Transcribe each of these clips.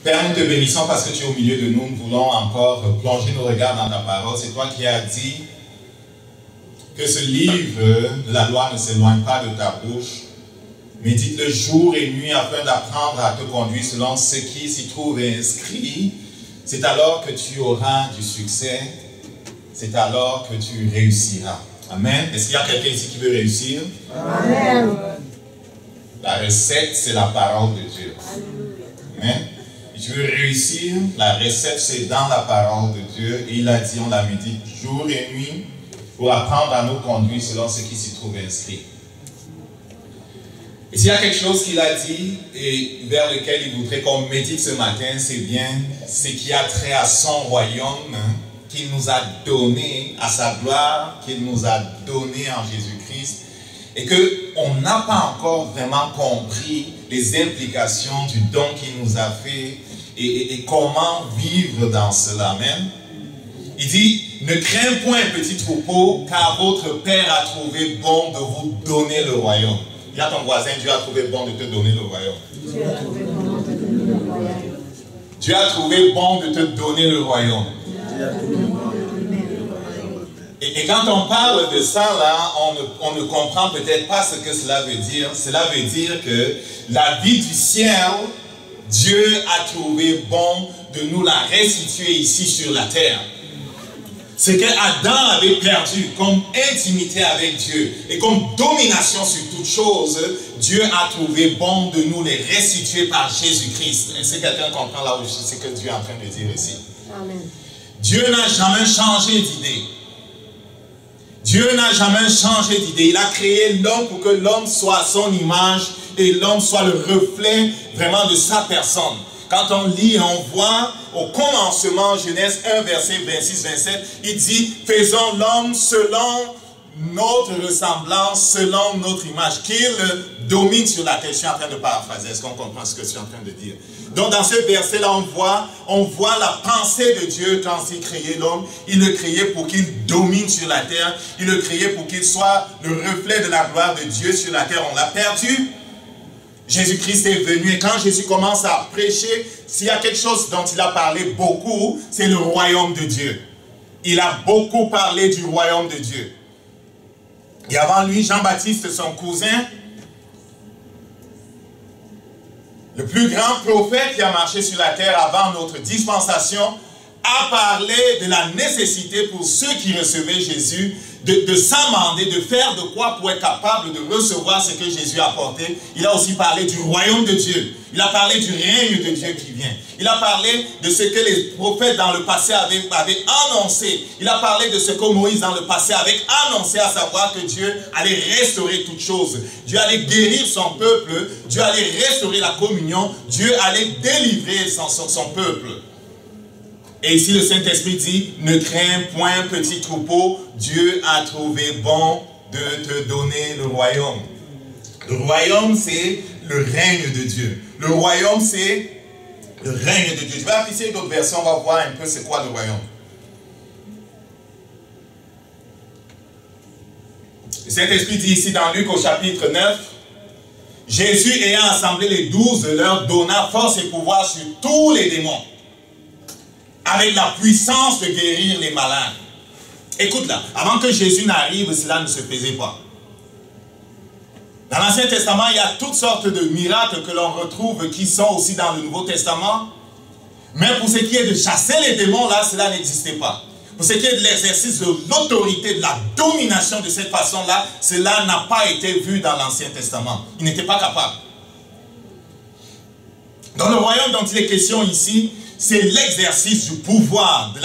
Père, nous te bénissons parce que tu es au milieu de nous. Nous voulons encore plonger nos regards dans ta parole. C'est toi qui as dit que ce livre de la loi ne s'éloigne pas de ta bouche. Médite-le jour et nuit afin d'apprendre à te conduire selon ce qui s'y trouve inscrit. C'est alors que tu auras du succès. C'est alors que tu réussiras. Amen. Est-ce qu'il y a quelqu'un ici qui veut réussir? Amen. La recette, c'est la parole de Dieu. Amen. Et tu veux réussir, la recette, c'est dans la parole de Dieu. Et il a dit, on la médite jour et nuit pour apprendre à nous conduire selon ce qui s'y trouve inscrit. Et s'il y a quelque chose qu'il a dit et vers lequel il voudrait qu'on médite ce matin, c'est bien ce qui a trait à son royaume, qu'il nous a donné, à sa gloire, qu'il nous a donné en Jésus-Christ, et qu'on n'a pas encore vraiment compris les implications du don qu'il nous a fait et comment vivre dans cela. Amen. Il dit, ne crains point, petit troupeau, car votre Père a trouvé bon de vous donner le royaume. Dis à ton voisin, Dieu a trouvé bon de te donner le royaume. Dieu a trouvé bon de te donner le royaume. Dieu a trouvé bon de te donner le royaume. Et quand on parle de ça, là, on ne comprend peut-être pas ce que cela veut dire. Cela veut dire que la vie du ciel, Dieu a trouvé bon de nous la restituer ici sur la terre. Ce que Adam avait perdu comme intimité avec Dieu et comme domination sur toute chose, Dieu a trouvé bon de nous les restituer par Jésus-Christ. Est-ce que quelqu'un comprend là où c'est que Dieu est en train de dire ici? Amen. Dieu n'a jamais changé d'idée. Dieu n'a jamais changé d'idée. Il a créé l'homme pour que l'homme soit à son image et l'homme soit le reflet vraiment de sa personne. Quand on lit et on voit au commencement, Genèse 1, verset 26-27, il dit, faisons l'homme selon notre ressemblance, selon notre image, qu'il domine sur la terre. Je suis en train de paraphraser. Est-ce qu'on comprend ce que je suis en train de dire? Donc dans ce verset-là, on voit la pensée de Dieu quand il créait l'homme. Il le créait pour qu'il domine sur la terre. Il le créait pour qu'il soit le reflet de la gloire de Dieu sur la terre. On l'a perdu. Jésus-Christ est venu et quand Jésus commence à prêcher, s'il y a quelque chose dont il a parlé beaucoup, c'est le royaume de Dieu. Il a beaucoup parlé du royaume de Dieu. Et avant lui, Jean-Baptiste, son cousin, le plus grand prophète qui a marché sur la terre avant notre dispensation, a parlé de la nécessité pour ceux qui recevaient Jésus de s'amender, de faire de quoi pour être capable de recevoir ce que Jésus a apporté. Il a aussi parlé du royaume de Dieu. Il a parlé du règne de Dieu qui vient. Il a parlé de ce que les prophètes dans le passé avaient annoncé. Il a parlé de ce que Moïse dans le passé avait annoncé, à savoir que Dieu allait restaurer toutes choses. Dieu allait guérir son peuple. Dieu allait restaurer la communion. Dieu allait délivrer son peuple. Et ici le Saint-Esprit dit, ne crains point petit troupeau, Dieu a trouvé bon de te donner le royaume. Le royaume c'est le règne de Dieu. Le royaume c'est le règne de Dieu. Je vais afficher d'autres versions, on va voir un peu c'est quoi le royaume. Le Saint-Esprit dit ici dans Luc au chapitre 9, Jésus ayant assemblé les 12 leur donna force et pouvoir sur tous les démons, avec la puissance de guérir les malades. Écoute là, avant que Jésus n'arrive, cela ne se faisait pas. Dans l'Ancien Testament, il y a toutes sortes de miracles que l'on retrouve qui sont aussi dans le Nouveau Testament. Mais pour ce qui est de chasser les démons, là, cela n'existait pas. Pour ce qui est de l'exercice de l'autorité, de la domination de cette façon-là, cela n'a pas été vu dans l'Ancien Testament. Il n'était pas capable. Dans le royaume dont il est question ici, c'est l'exercice du pouvoir, de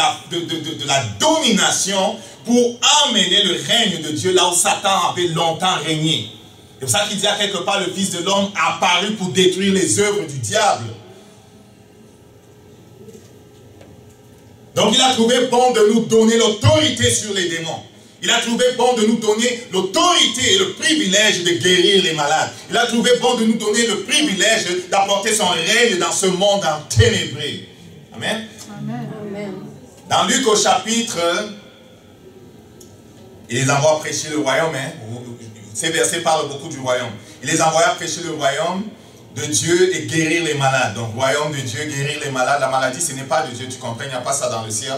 la domination pour emmener le règne de Dieu là où Satan avait longtemps régné. C'est pour ça qu'il dit à quelque part le Fils de l'homme apparu pour détruire les œuvres du diable. Donc il a trouvé bon de nous donner l'autorité sur les démons. Il a trouvé bon de nous donner l'autorité et le privilège de guérir les malades. Il a trouvé bon de nous donner le privilège d'apporter son règne dans ce monde enténébré. Amen. Amen. Dans Luc au chapitre, il les envoie prêcher le royaume. Ces versets parlent beaucoup du royaume. Il les envoya prêcher le royaume de Dieu et guérir les malades. Donc, royaume de Dieu, guérir les malades. La maladie, ce n'est pas de Dieu, tu comprends, il n'y a pas ça dans le ciel.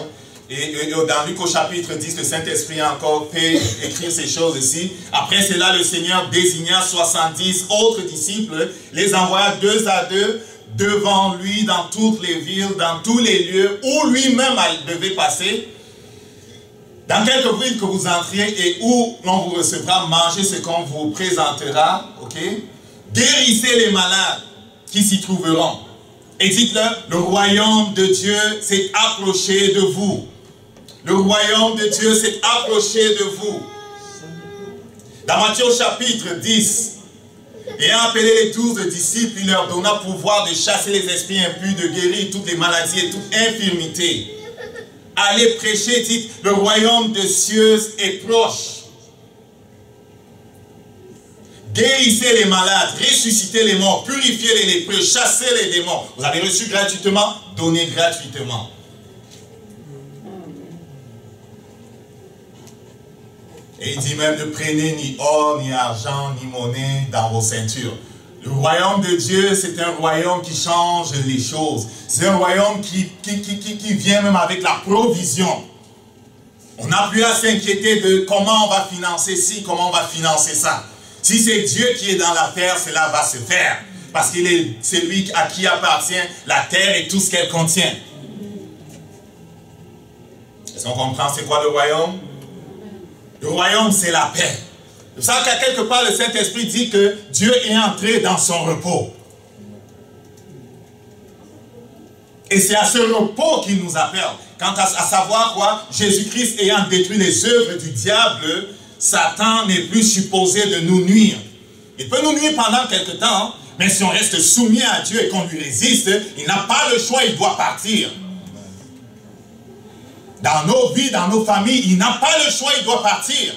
Et dans Luc au chapitre 10, le Saint-Esprit a encore fait écrire ces choses ici. Après cela, le Seigneur désigna 70 autres disciples, les envoya 2 à 2 devant lui dans toutes les villes, dans tous les lieux où lui-même devait passer. Dans quelque ville que vous entriez et où l'on vous recevra, mangez ce qu'on vous présentera, ok? Guérissez les malades qui s'y trouveront. Et dites-leur, le royaume de Dieu s'est approché de vous. Le royaume de Dieu s'est approché de vous. Dans Matthieu chapitre 10, ayant appelé les 12 disciples, il leur donna pouvoir de chasser les esprits impurs, de guérir toutes les maladies et toute infirmité. Allez prêcher, dites, le royaume des cieux est proche. Guérissez les malades, ressuscitez les morts, purifiez les lépreux, chassez les démons. Vous avez reçu gratuitement, donnez gratuitement. Et il dit même, ne prenez ni or, ni argent, ni monnaie dans vos ceintures. Le royaume de Dieu, c'est un royaume qui change les choses. C'est un royaume qui vient même avec la provision. On n'a plus à s'inquiéter de comment on va financer ci, comment on va financer ça. Si c'est Dieu qui est dans l'affaire, cela va se faire. Parce qu'il est celui à qui appartient la terre et tout ce qu'elle contient. Est-ce qu'on comprend c'est quoi le royaume? Le royaume, c'est la paix. Vous savez qu'à quelque part, le Saint-Esprit dit que Dieu est entré dans son repos. Et c'est à ce repos qu'il nous appelle. Quant à savoir quoi, Jésus-Christ ayant détruit les œuvres du diable, Satan n'est plus supposé de nous nuire. Il peut nous nuire pendant quelque temps, mais si on reste soumis à Dieu et qu'on lui résiste, il n'a pas le choix, il doit partir. Dans nos vies, dans nos familles, il n'a pas le choix, il doit partir.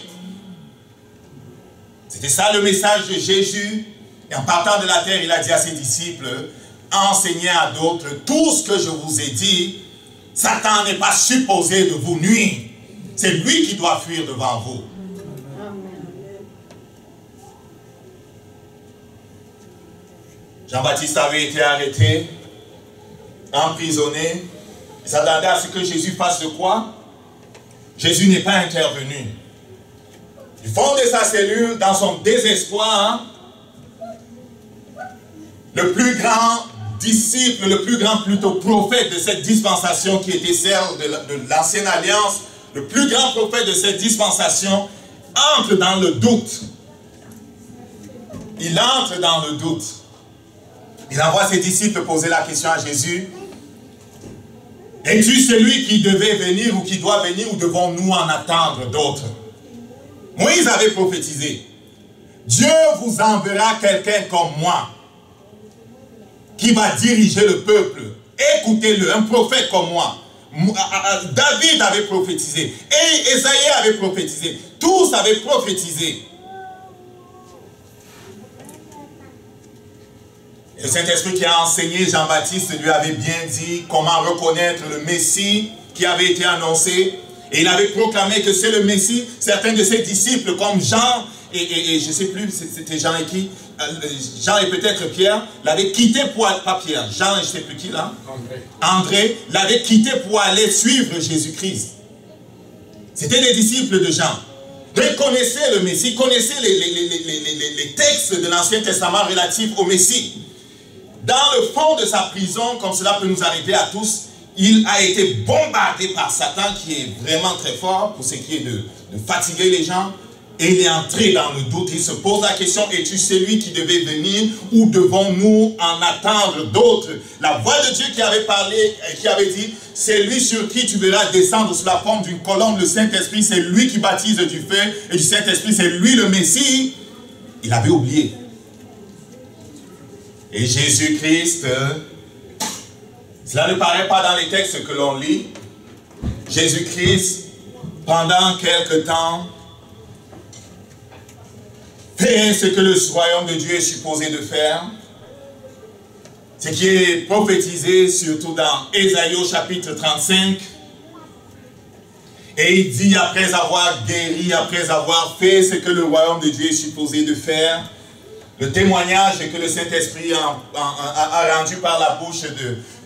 C'était ça le message de Jésus. Et en partant de la terre, il a dit à ses disciples, enseignez à d'autres tout ce que je vous ai dit. Satan n'est pas supposé de vous nuire. C'est lui qui doit fuir devant vous. Jean-Baptiste avait été arrêté, emprisonné. Il s'attendait à ce que Jésus fasse de quoi? Jésus n'est pas intervenu. Du fond de sa cellule, dans son désespoir, le plus grand disciple, le plus grand plutôt prophète de cette dispensation qui était celle de l'ancienne alliance, le plus grand prophète de cette dispensation entre dans le doute. Il entre dans le doute. Il envoie ses disciples poser la question à Jésus. Es-tu celui qui devait venir ou qui doit venir ou devons-nous en attendre d'autres? Moïse avait prophétisé. Dieu vous enverra quelqu'un comme moi qui va diriger le peuple. Écoutez-le, un prophète comme moi. David avait prophétisé. Et Ésaïe avait prophétisé. Tous avaient prophétisé. Et le Saint-Esprit qui a enseigné Jean-Baptiste lui avait bien dit comment reconnaître le Messie qui avait été annoncé. Et il avait proclamé que c'est le Messie. Certains de ses disciples comme Jean et je ne sais plus, c'était Jean et qui, Jean et peut-être Pierre, l'avaient quitté pour, pas Pierre, Jean et je ne sais plus qui là, André, l'avaient quitté pour aller suivre Jésus-Christ. C'était les disciples de Jean. Ils connaissaient le Messie, connaissaient les textes de l'Ancien Testament relatifs au Messie. Dans le fond de sa prison, comme cela peut nous arriver à tous, il a été bombardé par Satan qui est vraiment très fort pour ce qui est de fatiguer les gens. Et il est entré dans le doute. Il se pose la question, es-tu celui qui devait venir ou devons-nous en attendre d'autres? La voix de Dieu qui avait parlé, qui avait dit, c'est lui sur qui tu verras descendre sous la forme d'une colombe, le Saint-Esprit, c'est lui qui baptise du feu et du Saint-Esprit, c'est lui le Messie. Il avait oublié. Et Jésus-Christ, cela ne paraît pas dans les textes que l'on lit. Jésus-Christ, pendant quelque temps, fait ce que le royaume de Dieu est supposé de faire. Ce qui est prophétisé surtout dans Ésaïe au chapitre 35. Et il dit, après avoir guéri, après avoir fait ce que le royaume de Dieu est supposé de faire, Le témoignage que le Saint-Esprit a rendu par la bouche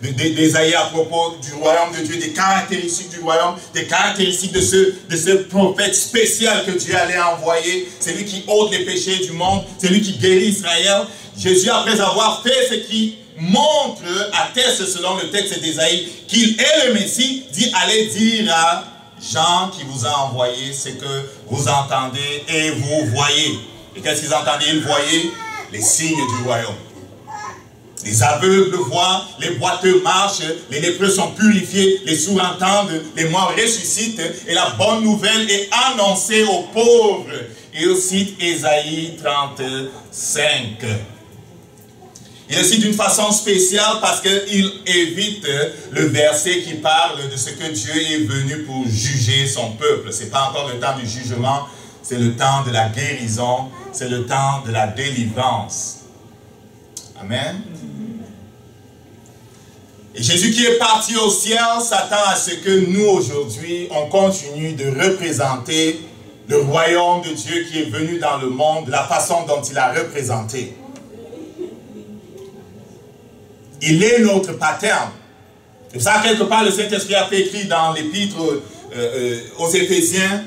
d'Ésaïe à propos du royaume de Dieu, des caractéristiques du royaume, des caractéristiques de ce prophète spécial que Dieu allait envoyer. C'est lui qui ôte les péchés du monde, c'est lui qui guérit Israël. Jésus, après avoir fait ce qui montre, atteste selon le texte d'Ésaïe, qu'il est le Messie, dit allez dire à Jean qui vous a envoyé ce que vous entendez et vous voyez. Et qu'est-ce qu'ils entendaient? Ils voyaient les signes du royaume. Les aveugles voient, les boiteux marchent, les lépreux sont purifiés, les sourds entendent, les morts ressuscitent, et la bonne nouvelle est annoncée aux pauvres. Et il cite Ésaïe 35. Il le cite d'une façon spéciale parce qu'il évite le verset qui parle de ce que Dieu est venu pour juger son peuple. Ce n'est pas encore le temps du jugement, c'est le temps de la guérison, c'est le temps de la délivrance. Amen. Et Jésus qui est parti au ciel s'attend à ce que nous aujourd'hui, on continue de représenter le royaume de Dieu qui est venu dans le monde, de la façon dont il a représenté. Il est notre pattern. Et ça, quelque part, le Saint-Esprit a fait écrit dans l'épître aux Éphésiens,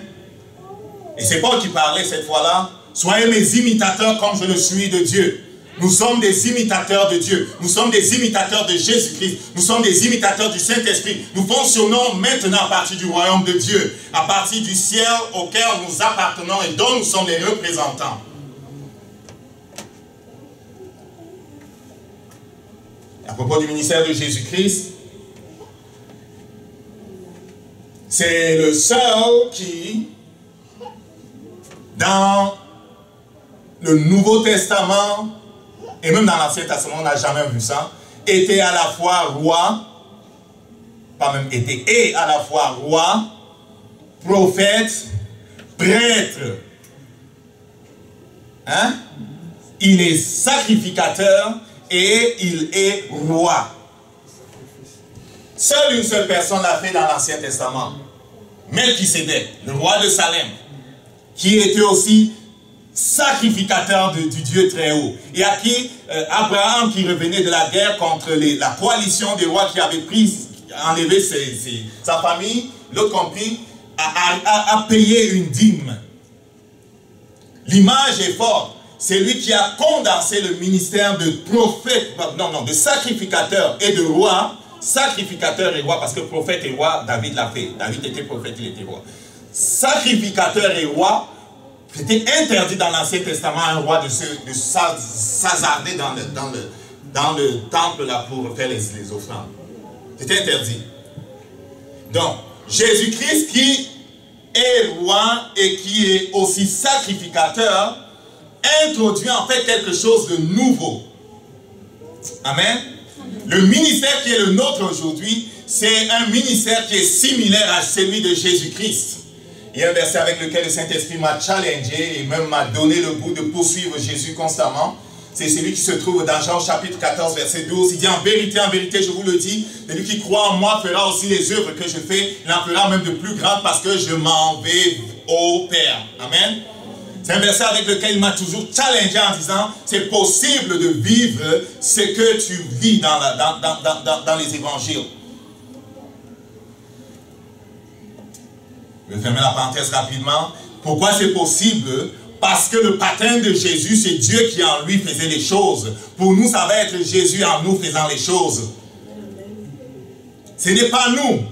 et c'est Paul qui parlait cette fois-là, soyez mes imitateurs comme je le suis de Dieu. Nous sommes des imitateurs de Dieu. Nous sommes des imitateurs de Jésus-Christ. Nous sommes des imitateurs du Saint-Esprit. Nous fonctionnons maintenant à partir du royaume de Dieu, à partir du ciel auquel nous appartenons et dont nous sommes les représentants. À propos du ministère de Jésus-Christ, c'est le seul qui, dans le Nouveau Testament, et même dans l'Ancien Testament, on n'a jamais vu ça, était à la fois roi, pas même était, et à la fois roi, prophète, prêtre. Hein? Il est sacrificateur et il est roi. Seule une seule personne l'a fait dans l'Ancien Testament. Melchisédek, le roi de Salem, qui était aussi sacrificateur du Dieu très haut. Et à qui Abraham, qui revenait de la guerre contre la coalition des rois qui avaient enlevé sa famille, l'autre compris, a payé une dîme. L'image est forte. C'est lui qui a condensé le ministère de prophète, de sacrificateur et de roi. Sacrificateur et roi, parce que prophète et roi, David l'a fait. David était prophète, il était roi. Sacrificateur et roi, c'était interdit dans l'Ancien Testament à un roi de s'hasarder dans le temple là pour faire les offrandes. C'était interdit. Donc, Jésus-Christ qui est roi et qui est aussi sacrificateur, introduit en fait quelque chose de nouveau. Amen. Le ministère qui est le nôtre aujourd'hui, c'est un ministère qui est similaire à celui de Jésus-Christ. Il y a un verset avec lequel le Saint-Esprit m'a challengé et même m'a donné le goût de poursuivre Jésus constamment. C'est celui qui se trouve dans Jean chapitre 14, verset 12. Il dit en vérité, je vous le dis, celui qui croit en moi fera aussi les œuvres que je fais. Il en fera même de plus grandes parce que je m'en vais au Père. Amen. C'est un verset avec lequel il m'a toujours challengé en disant, c'est possible de vivre ce que tu vis dans les évangiles. Je vais fermer la parenthèse rapidement. Pourquoi c'est possible? Parce que le pattern de Jésus, c'est Dieu qui en lui faisait les choses. Pour nous, ça va être Jésus en nous faisant les choses. Ce n'est pas nous.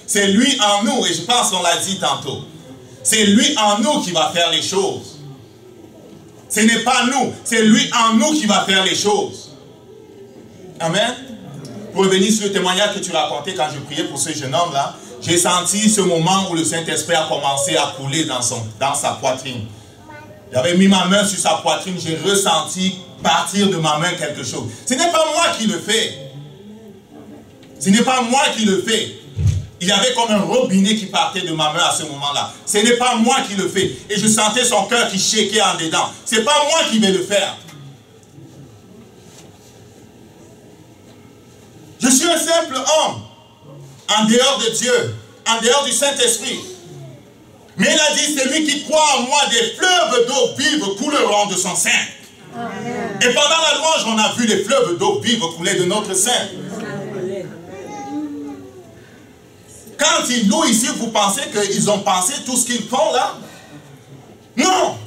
C'est lui en nous. Et je pense qu'on l'a dit tantôt. C'est lui en nous qui va faire les choses. Ce n'est pas nous. C'est lui en nous qui va faire les choses. Amen. Pour revenir sur le témoignage que tu racontais quand je priais pour ce jeune homme-là, j'ai senti ce moment où le Saint-Esprit a commencé à couler dans sa poitrine. J'avais mis ma main sur sa poitrine, j'ai ressenti partir de ma main quelque chose. Ce n'est pas moi qui le fais. Ce n'est pas moi qui le fais. Il y avait comme un robinet qui partait de ma main à ce moment-là. Ce n'est pas moi qui le fais. Et je sentais son cœur qui shakeait en dedans. Ce n'est pas moi qui vais le faire. Je suis un simple homme. En dehors de Dieu. En dehors du Saint-Esprit. Mais il a dit, celui qui croit en moi, des fleuves d'eau vive couleront de son sein. Amen. Et pendant la louange, on a vu les fleuves d'eau vive couler de notre sein. Quand ils louent ici, vous pensez qu'ils ont pensé tout ce qu'ils font là? Non!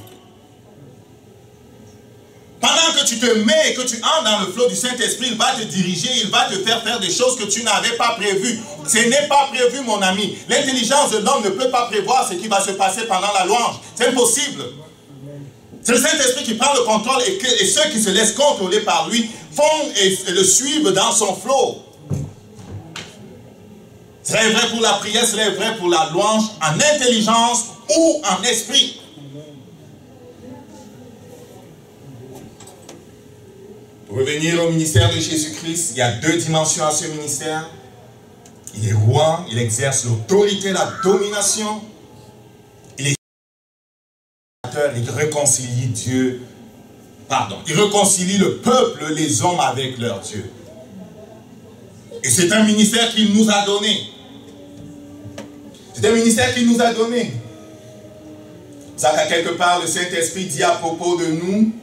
Pendant que tu te mets et que tu entres dans le flot du Saint-Esprit, il va te diriger, il va te faire faire des choses que tu n'avais pas prévues. Ce n'est pas prévu, mon ami. L'intelligence de l'homme ne peut pas prévoir ce qui va se passer pendant la louange. C'est impossible. C'est le Saint-Esprit qui prend le contrôle et ceux qui se laissent contrôler par lui font et le suivent dans son flot. Cela est vrai pour la prière, cela est vrai pour la louange, en intelligence ou en esprit. Pour revenir au ministère de Jésus-Christ, il y a deux dimensions à ce ministère. Il est roi, il exerce l'autorité, la domination. Il est il réconcilie Dieu, il réconcilie le peuple, les hommes avec leur Dieu. Et c'est un ministère qu'il nous a donné. C'est un ministère qu'il nous a donné. Ça, qu'à quelque part, le Saint-Esprit dit à propos de nous,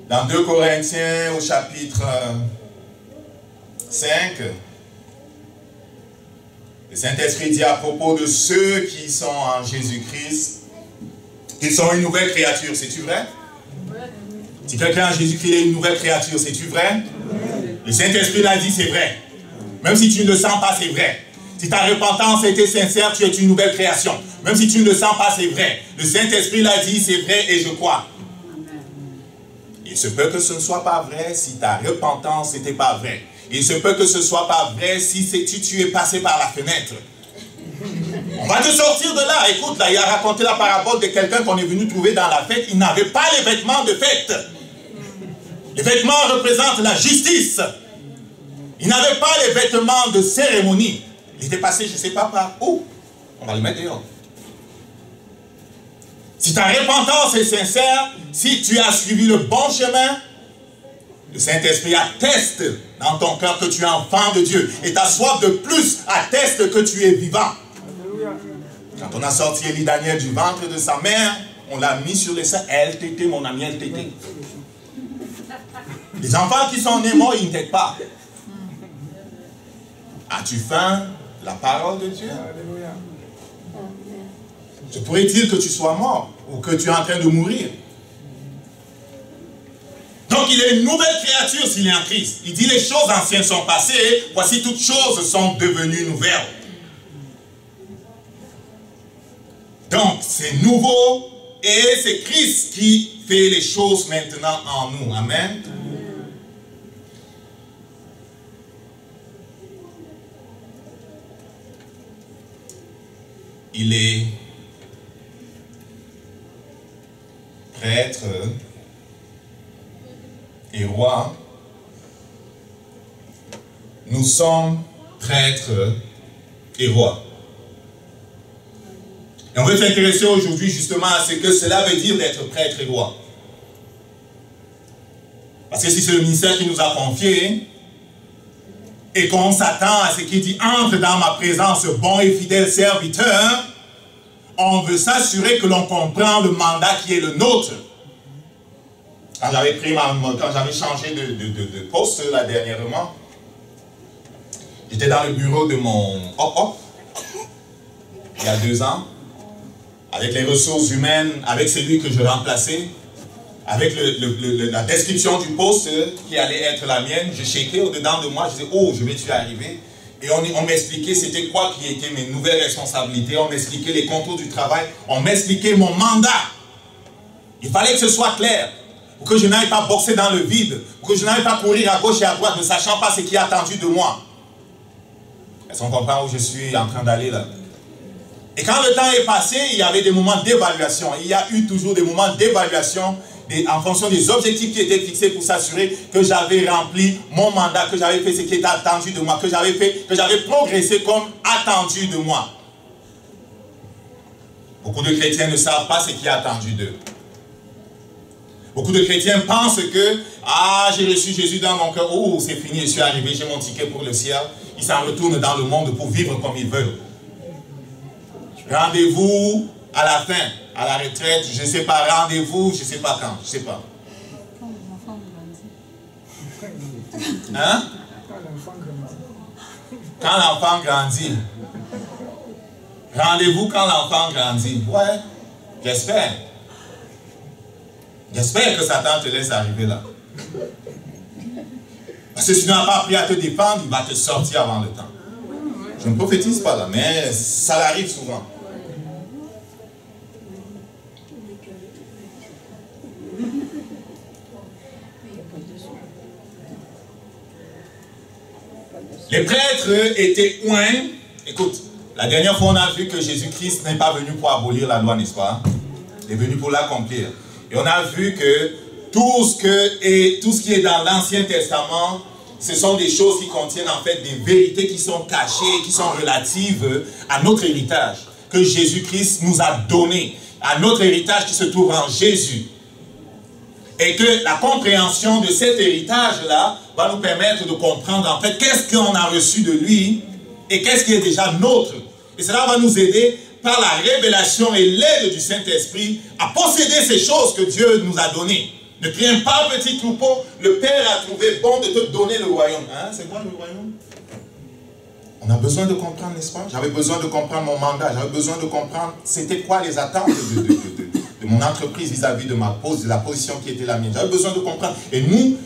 dans 2 Corinthiens au chapitre 5, le Saint-Esprit dit à propos de ceux qui sont en Jésus-Christ, qu'ils sont une nouvelle créature. C'est-tu vrai? Si quelqu'un en Jésus-Christ est une nouvelle créature, c'est-tu vrai? Le Saint-Esprit l'a dit, c'est vrai. Même si tu ne le sens pas, c'est vrai. Si ta repentance était sincère, tu es une nouvelle création. Même si tu ne le sens pas, c'est vrai. Le Saint-Esprit l'a dit, c'est vrai et je crois. Il se peut que ce ne soit pas vrai si ta repentance n'était pas vraie. Il se peut que ce ne soit pas vrai si tu es passé par la fenêtre. On va te sortir de là. Écoute, là, il a raconté la parabole de quelqu'un qu'on est venu trouver dans la fête. Il n'avait pas les vêtements de fête. Les vêtements représentent la justice. Il n'avait pas les vêtements de cérémonie. Il était passé, je ne sais pas par où. On va le mettre dehors. Si ta repentance est sincère, si tu as suivi le bon chemin, le Saint-Esprit atteste dans ton cœur que tu es enfant de Dieu. Et ta soif de plus atteste que tu es vivant. Quand on a sorti Élie Daniel du ventre de sa mère, on l'a mis sur les seins. LTT, mon ami, LTT. Les enfants qui sont nés morts, ils ne t'aident pas. As-tu faim la parole de Dieu? Je pourrais dire que tu sois mort ou que tu es en train de mourir. Donc il est une nouvelle créature s'il est en Christ. Il dit les choses anciennes sont passées, voici toutes choses sont devenues nouvelles. Donc c'est nouveau et c'est Christ qui fait les choses maintenant en nous. Amen. Il est prêtre et roi. Nous sommes prêtres et rois. Et on veut s'intéresser aujourd'hui justement à ce que cela veut dire d'être prêtre et roi. Parce que si c'est le ministère qui nous a confié et qu'on s'attend à ce qu'il dit « Entre dans ma présence, bon et fidèle serviteur », on veut s'assurer que l'on comprend le mandat qui est le nôtre. Quand j'avais changé de poste là dernièrement, j'étais dans le bureau de mon il y a 2 ans, avec les ressources humaines, avec celui que je remplaçais, avec la description du poste qui allait être la mienne. Je checkais au-dedans de moi, je disais, oh, je vais-tu arriver? Et on m'expliquait c'était quoi qui étaient mes nouvelles responsabilités, on m'expliquait les contours du travail, on m'expliquait mon mandat. Il fallait que ce soit clair, pour que je n'aille pas boxer dans le vide, pour que je n'aille pas courir à gauche et à droite, ne sachant pas ce qui est attendu de moi. Est-ce qu'on comprend où je suis en train d'aller là? Et quand le temps est passé, il y avait des moments d'évaluation. Il y a eu toujours des moments d'évaluation en fonction des objectifs qui étaient fixés pour s'assurer que j'avais rempli mon mandat, que j'avais fait ce qui était attendu de moi, que j'avais progressé comme attendu de moi. Beaucoup de chrétiens ne savent pas ce qui est attendu d'eux. Beaucoup de chrétiens pensent que j'ai reçu Jésus dans mon cœur, oh c'est fini, je suis arrivé, j'ai mon ticket pour le ciel. Ils s'en retournent dans le monde pour vivre comme ils veulent. Rendez-vous à la fin, à la retraite, je ne sais pas, rendez-vous, je ne sais pas quand, je ne sais pas. Hein? Quand l'enfant grandit. Rendez-vous quand l'enfant grandit. Ouais, j'espère. J'espère que Satan te laisse arriver là. Parce que si tu n'as pas appris à te défendre, il va te sortir avant le temps. Je ne prophétise pas là, mais ça arrive souvent. Les prêtres étaient oints. Écoute, la dernière fois on a vu que Jésus-Christ n'est pas venu pour abolir la loi, n'est-ce pas? Il est venu pour l'accomplir. Et on a vu que tout ce qui est dans l'Ancien Testament, ce sont des choses qui contiennent en fait des vérités qui sont cachées, qui sont relatives à notre héritage, que Jésus-Christ nous a donné, à notre héritage qui se trouve en Jésus. Et que la compréhension de cet héritage-là va nous permettre de comprendre en fait qu'est-ce qu'on a reçu de lui et qu'est-ce qui est déjà nôtre. Et cela va nous aider par la révélation et l'aide du Saint-Esprit à posséder ces choses que Dieu nous a données. Ne crains pas, petit troupeau, le Père a trouvé bon de te donner le royaume. Hein? C'est quoi le royaume? On a besoin de comprendre, n'est-ce pas? J'avais besoin de comprendre mon mandat, j'avais besoin de comprendre c'était quoi les attentes de mon entreprise vis-à-vis de la position qui était la mienne. J'avais besoin de comprendre. Et nous,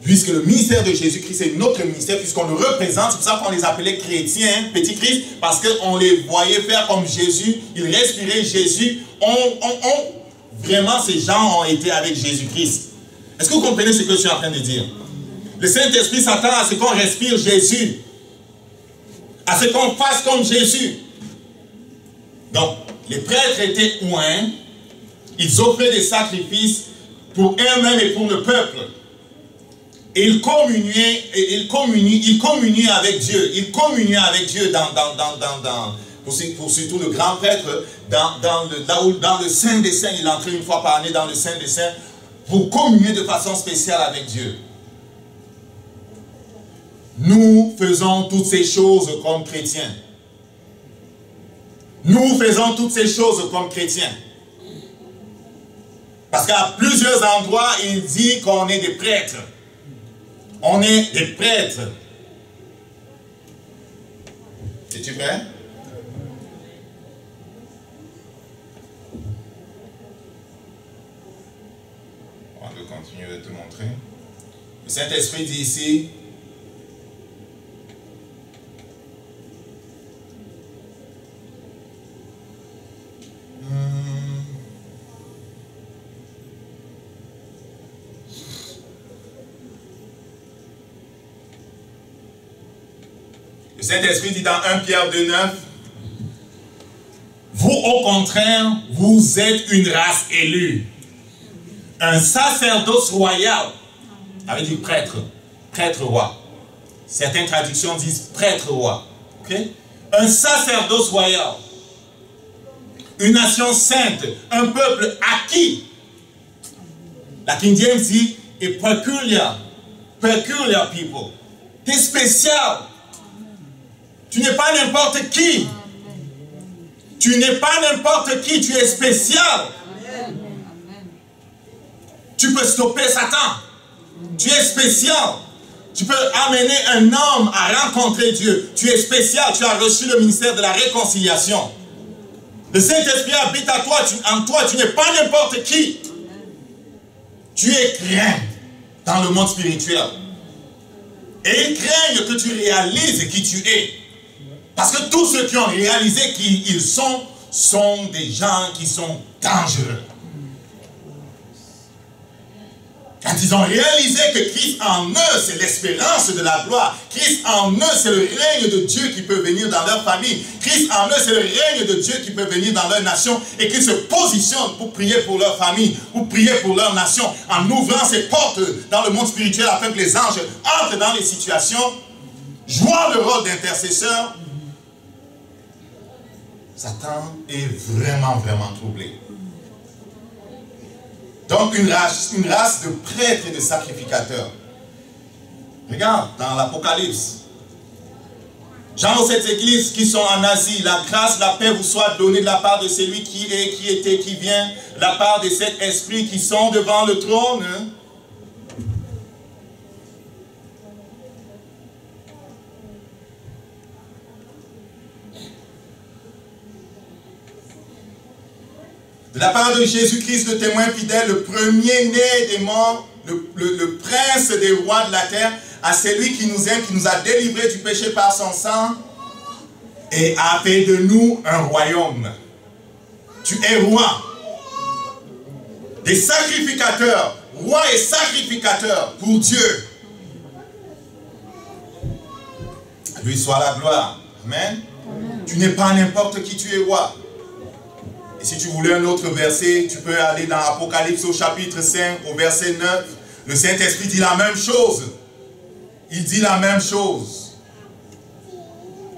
puisque le ministère de Jésus-Christ est notre ministère, puisqu'on le représente, c'est pour ça qu'on les appelait chrétiens, petit Christ, parce qu'on les voyait faire comme Jésus, ils respiraient Jésus. Vraiment, ces gens ont été avec Jésus-Christ. Est-ce que vous comprenez ce que je suis en train de dire? Le Saint-Esprit s'attend à ce qu'on respire Jésus, à ce qu'on fasse comme Jésus. Donc, les prêtres étaient oints, ils offraient des sacrifices pour eux-mêmes et pour le peuple. Et ils communiaient avec Dieu. Ils communiaient avec Dieu pour surtout le grand prêtre, dans le Saint des Saints. Il entrait une fois par année dans le Saint des Saints pour communier de façon spéciale avec Dieu. Nous faisons toutes ces choses comme chrétiens. Nous faisons toutes ces choses comme chrétiens. Parce qu'à plusieurs endroits, il dit qu'on est des prêtres. On est des prêtres. Es-tu prêt? On va continuer de te montrer. Le Saint-Esprit dit ici, le Saint-Esprit dit dans 1 Pierre 2,9, vous au contraire, vous êtes une race élue, un sacerdoce royal, ça veut dire prêtre, prêtre roi. Certaines traductions disent prêtre roi. Okay? Un sacerdoce royal, une nation sainte, un peuple acquis. La King James dit a peculiar people. Tu es spécial. Tu n'es pas n'importe qui. Tu n'es pas n'importe qui, tu es spécial. Tu peux stopper Satan. Tu es spécial. Tu peux amener un homme à rencontrer Dieu. Tu es spécial, tu as reçu le ministère de la réconciliation. Le Saint-Esprit habite à toi, en toi, tu n'es pas n'importe qui. Tu es craint dans le monde spirituel. Et ils craignent que tu réalises qui tu es. Parce que tous ceux qui ont réalisé qui ils sont des gens qui sont dangereux. Quand ils ont réalisé que Christ en eux, c'est l'espérance de la gloire. Christ en eux, c'est le règne de Dieu qui peut venir dans leur famille. Christ en eux, c'est le règne de Dieu qui peut venir dans leur nation. Et qu'ils se positionnent pour prier pour leur famille, ou prier pour leur nation, en ouvrant ses portes dans le monde spirituel afin que les anges entrent dans les situations, jouant le rôle d'intercesseur. Satan est vraiment, vraiment troublé. Donc une race de prêtres et de sacrificateurs. Regarde, dans l'Apocalypse, Jean aux 7 églises qui sont en Asie, la grâce, la paix vous soit donnée de la part de celui qui est, qui était, qui vient, de la part des 7 esprits qui sont devant le trône. De la part de Jésus-Christ, le témoin fidèle, le premier-né des morts, le prince des rois de la terre, à celui qui nous aime, qui nous a délivrés du péché par son sang, et a fait de nous un royaume. Tu es roi. Des sacrificateurs, roi et sacrificateur pour Dieu. À lui soit la gloire. Amen. Tu n'es pas n'importe qui, tu es roi. Et si tu voulais un autre verset, tu peux aller dans Apocalypse au chapitre 5, au verset 9. Le Saint-Esprit dit la même chose. Il dit la même chose.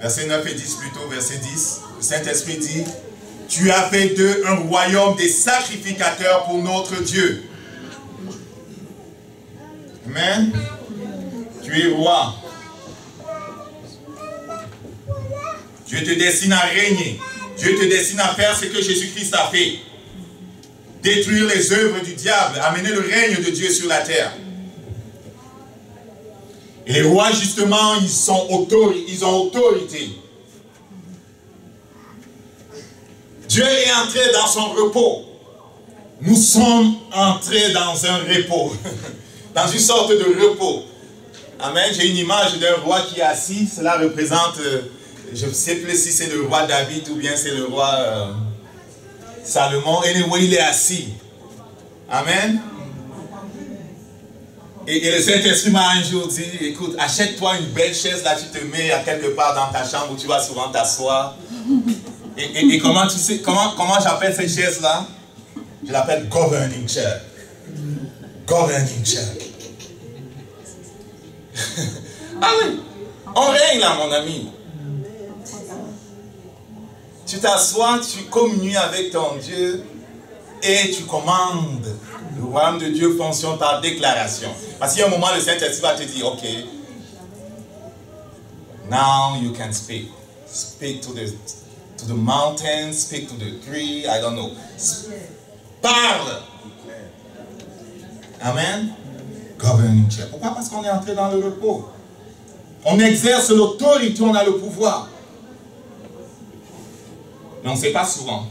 Verset 9 et 10 plutôt, verset 10. Le Saint-Esprit dit, tu as fait d'eux un royaume des sacrificateurs pour notre Dieu. Amen. Tu es roi. Dieu te destine à régner. Dieu te destine à faire ce que Jésus-Christ a fait. Détruire les œuvres du diable, amener le règne de Dieu sur la terre. Et les rois, justement, ils ont autorité. Dieu est entré dans son repos. Nous sommes entrés dans un repos. Dans une sorte de repos. Amen. J'ai une image d'un roi qui est assis. Cela représente... je ne sais plus si c'est le roi David ou bien c'est le roi Salomon. Et il est assis. Amen. Et le Saint-Esprit m'a un jour dit, écoute, achète-toi une belle chaise, là tu te mets à quelque part dans ta chambre où tu vas souvent t'asseoir. Et comment tu sais, comment j'appelle cette chaise-là? Je l'appelle governing chair. Governing chair. Ah oui, on règne là mon ami. Tu t'assois, tu communies avec ton Dieu et tu commandes. Le royaume de Dieu fonctionne par déclaration. Parce qu'il y a un moment, le Saint-Esprit va te dire, ok, now you can speak. Speak to the mountain, speak to the tree, I don't know. Parle. Amen. Governing chair. Pourquoi? Parce qu'on est entré dans le repos. On exerce l'autorité, on a le pouvoir. Mais on ne sait pas souvent.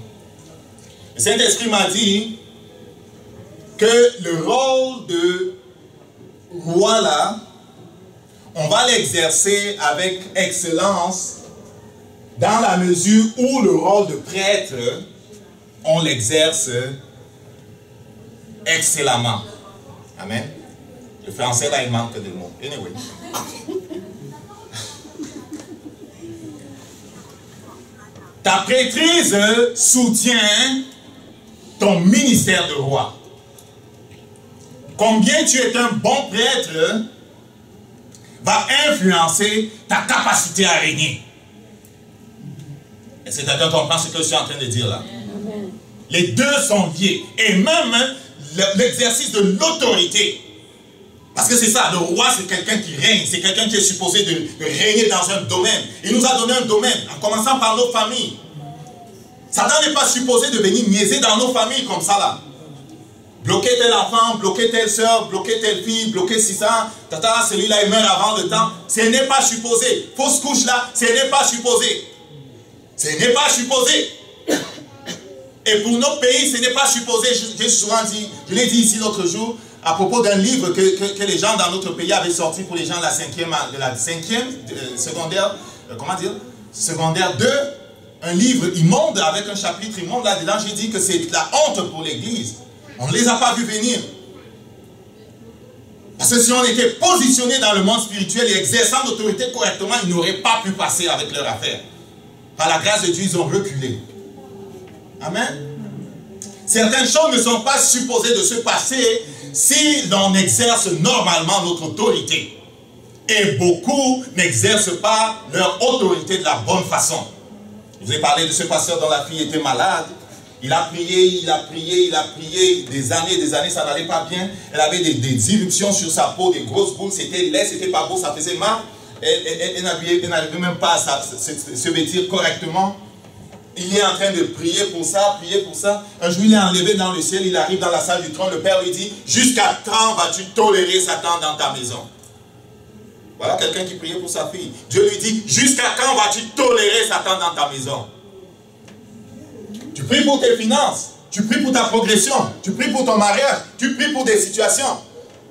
Le Saint-Esprit m'a dit que le rôle de roi là, on va l'exercer avec excellence dans la mesure où le rôle de prêtre, on l'exerce excellemment. Amen. Le français là, il manque de mots. Anyway. Ta prêtrise soutient ton ministère de roi. Combien tu es un bon prêtre va influencer ta capacité à régner. Est-ce que tu comprends ce que je suis en train de dire là? Les deux sont liés. Et même l'exercice de l'autorité. Parce que c'est ça, le roi c'est quelqu'un qui règne, c'est quelqu'un qui est supposé de régner dans un domaine. Il nous a donné un domaine, en commençant par nos familles. Satan n'est pas supposé de venir niaiser dans nos familles comme ça là. Bloquer tel enfant, bloquer telle soeur, bloquer telle fille, bloquer ça, tata, celui-là il meurt avant le temps. Ce n'est pas supposé. Fausse couche là, ce n'est pas supposé. Ce n'est pas supposé. Et pour nos pays, ce n'est pas supposé. J'ai souvent dit, je l'ai dit ici l'autre jour, à propos d'un livre que les gens dans notre pays avaient sorti pour les gens de la cinquième secondaire, comment dire, secondaire 2, un livre immonde avec un chapitre immonde là-dedans. J'ai dit que c'est la honte pour l'Église. On ne les a pas vus venir. Parce que si on était positionné dans le monde spirituel et exerçant l'autorité correctement, ils n'auraient pas pu passer avec leur affaire. Par la grâce de Dieu, ils ont reculé. Amen. Certaines choses ne sont pas supposées de se passer si l'on exerce normalement notre autorité. Et beaucoup n'exercent pas leur autorité de la bonne façon. Je vous ai parlé de ce pasteur dont la fille était malade. Il a prié, il a prié, il a prié, des années, ça n'allait pas bien. Elle avait des éruptions sur sa peau, des grosses boules, c'était laid, c'était pas beau, ça faisait mal. elle n'arrivait même pas à se vêtir correctement. Il est en train de prier pour ça, prier pour ça. Un jour, il est enlevé dans le ciel, il arrive dans la salle du trône. Le Père lui dit, jusqu'à quand vas-tu tolérer Satan dans ta maison? Voilà quelqu'un qui priait pour sa fille. Dieu lui dit, jusqu'à quand vas-tu tolérer Satan dans ta maison? Tu pries pour tes finances, tu pries pour ta progression, tu pries pour ton mariage, tu pries pour des situations.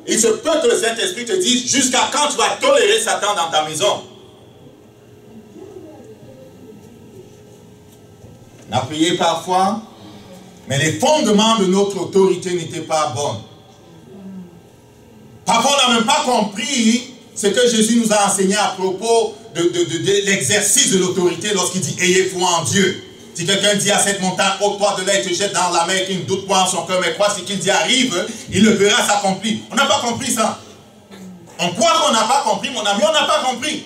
Il se peut que le Saint-Esprit te dise, jusqu'à quand tu vas tolérer Satan dans ta maison? On a prié parfois, mais les fondements de notre autorité n'étaient pas bons. Parfois, on n'a même pas compris ce que Jésus nous a enseigné à propos de l'exercice de l'autorité lorsqu'il dit « Ayez foi en Dieu ». Si quelqu'un dit à cette montagne, ôte-toi de là et te jette dans la mer, qu'il ne doute pas en son cœur, mais croit ce qu'il dit arrive, il le verra s'accomplir. On n'a pas compris ça. On croit qu'on n'a pas compris, mon ami, on n'a pas compris.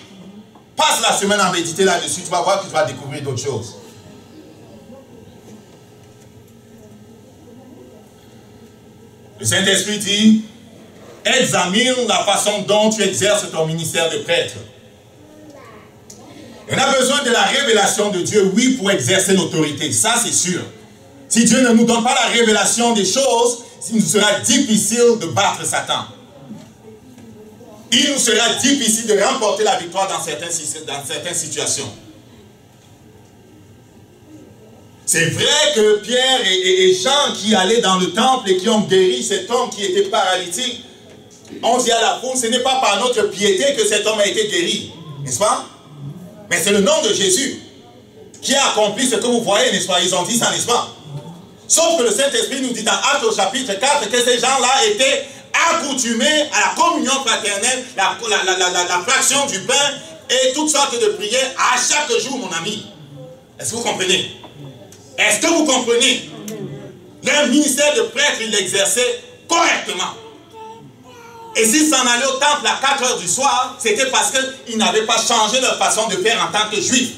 Passe la semaine à méditer là-dessus, tu vas voir que tu vas découvrir d'autres choses. Le Saint-Esprit dit, examine la façon dont tu exerces ton ministère de prêtre. On a besoin de la révélation de Dieu, oui, pour exercer l'autorité. Ça, c'est sûr. Si Dieu ne nous donne pas la révélation des choses, il nous sera difficile de battre Satan. Il nous sera difficile de remporter la victoire dans certaines situations. C'est vrai que Pierre et Jean qui allaient dans le temple et qui ont guéri cet homme qui était paralytique, on dit à la foule, ce n'est pas par notre piété que cet homme a été guéri. N'est-ce pas? Mais c'est le nom de Jésus qui a accompli ce que vous voyez, n'est-ce pas? Ils ont dit ça, n'est-ce pas? Sauf que le Saint-Esprit nous dit dans Actes au chapitre 4 que ces gens-là étaient accoutumés à la communion fraternelle, la fraction du pain et toutes sortes de prières à chaque jour, mon ami. Est-ce que vous comprenez? Est-ce que vous comprenez? Leur ministère de prêtre, ils l'exerçaient correctement. Et s'ils s'en allaient au temple à 4 heures du soir, c'était parce qu'ils n'avaient pas changé leur façon de faire en tant que juifs.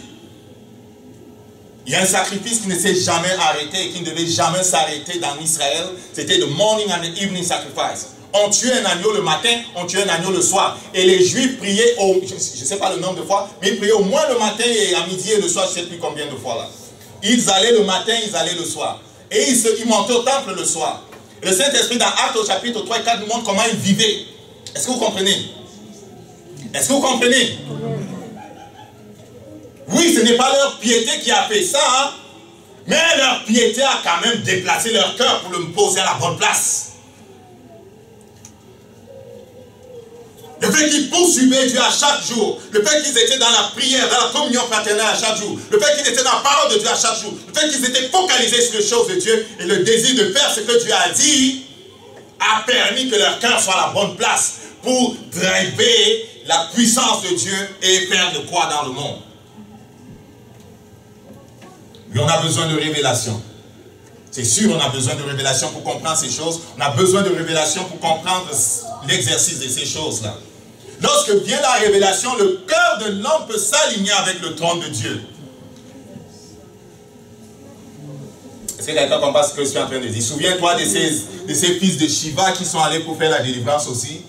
Il y a un sacrifice qui ne s'est jamais arrêté et qui ne devait jamais s'arrêter dans Israël. C'était le morning and the evening sacrifice. On tuait un agneau le matin, on tuait un agneau le soir. Et les juifs priaient, je ne sais pas le nombre de fois, mais ils priaient au moins le matin et à midi et le soir, je ne sais plus combien de fois là. Ils allaient le matin, ils allaient le soir. Et ils montaient au temple le soir. Le Saint-Esprit dans Actes au chapitre 3 et 4 nous montre comment ils vivaient. Est-ce que vous comprenez? Est-ce que vous comprenez? Oui, ce n'est pas leur piété qui a fait ça, hein, mais leur piété a quand même déplacé leur cœur pour le poser à la bonne place. Le fait qu'ils poursuivaient Dieu à chaque jour, le fait qu'ils étaient dans la prière, dans la communion fraternelle à chaque jour, le fait qu'ils étaient dans la parole de Dieu à chaque jour, le fait qu'ils étaient focalisés sur les choses de Dieu et le désir de faire ce que Dieu a dit, a permis que leur cœur soit à la bonne place pour driver la puissance de Dieu et faire de quoi dans le monde. Mais on a besoin de révélation. C'est sûr, on a besoin de révélation pour comprendre ces choses. On a besoin de révélation pour comprendre l'exercice de ces choses-là. Lorsque vient la révélation, le cœur de l'homme peut s'aligner avec le trône de Dieu. Est-ce que quelqu'un comprend ce que je suis en train de dire? Souviens-toi de ces fils de Shiva qui sont allés pour faire la délivrance aussi.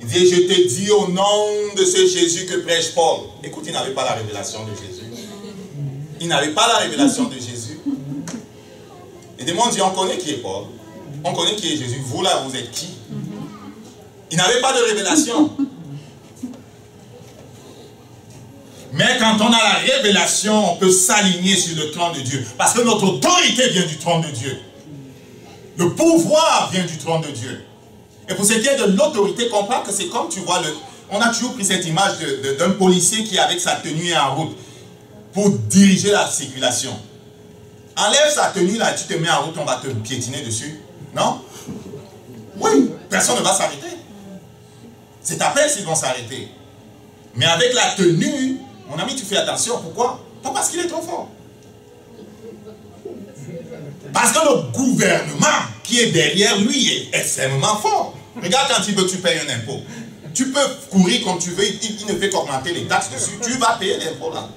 Il dit, je te dis au nom de ce Jésus que prêche Paul. Écoute, il n'avait pas la révélation de Jésus. Il n'avait pas la révélation de Jésus. Et des gens disent, on connaît qui est Paul. On connaît qui est Jésus. Vous là, vous êtes qui? Il n'avait pas de révélation. Mais quand on a la révélation, on peut s'aligner sur le trône de Dieu. Parce que notre autorité vient du trône de Dieu. Le pouvoir vient du trône de Dieu. Et pour ce qui est de l'autorité, comprends que c'est comme tu vois, on a toujours pris cette image d'un policier qui avec sa tenue est en route pour diriger la circulation. Enlève sa tenue là, tu te mets en route, on va te piétiner dessus. Non? Oui, personne ne va s'arrêter. C'est à peine s'ils vont s'arrêter. Mais avec la tenue, mon ami, tu fais attention. Pourquoi? Pas parce qu'il est trop fort. Parce que le gouvernement qui est derrière lui est extrêmement fort. Regarde quand il veut que tu payes un impôt. Tu peux courir comme tu veux, il ne fait qu'augmenter les taxes dessus. Tu vas payer l'impôt là.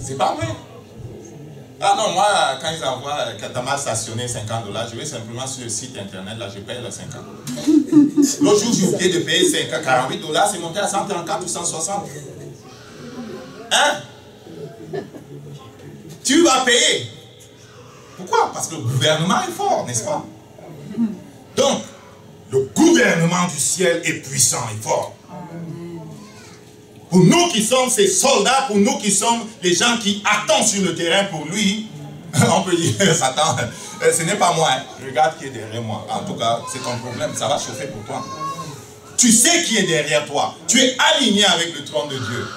C'est pas vrai. Ah non, moi, quand ils envoient, quand tu as mal stationné 50 $, je vais simplement sur le site internet, là, je paye les 50. L'autre jour, j'ai oublié de payer 48 $, c'est monté à 134 ou 160. Hein? Tu vas payer. Pourquoi? Parce que le gouvernement est fort, n'est-ce pas? Donc, le gouvernement du ciel est puissant et fort. Pour nous qui sommes ses soldats, pour nous qui sommes les gens qui attendent sur le terrain pour lui, on peut dire, Satan, ce n'est pas moi, hein. Regarde qui est derrière moi. En tout cas, c'est ton problème, ça va chauffer pour toi. Tu sais qui est derrière toi. Tu es aligné avec le trône de Dieu.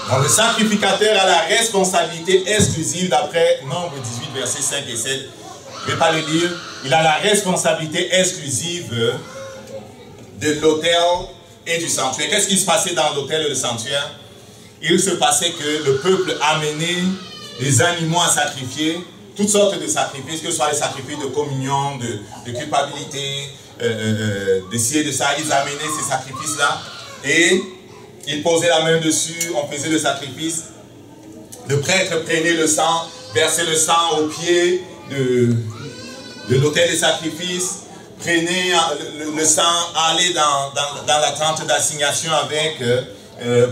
Donc, le sacrificateur a la responsabilité exclusive, d'après Nombre 18, versets 5 et 7. Je ne vais pas le lire. Il a la responsabilité exclusive de l'autel et du sanctuaire. Qu'est-ce qui se passait dans l'autel et le sanctuaire? Il se passait que le peuple amenait des animaux à sacrifier, toutes sortes de sacrifices, que ce soit les sacrifices de communion, de culpabilité, de ci et de ça. Ils amenaient ces sacrifices-là et ils posaient la main dessus, on faisait le sacrifice. Le prêtre prenait le sang, versait le sang au pied de l'autel des sacrifices, prenait le sang, allait dans la tente d'assignation avec,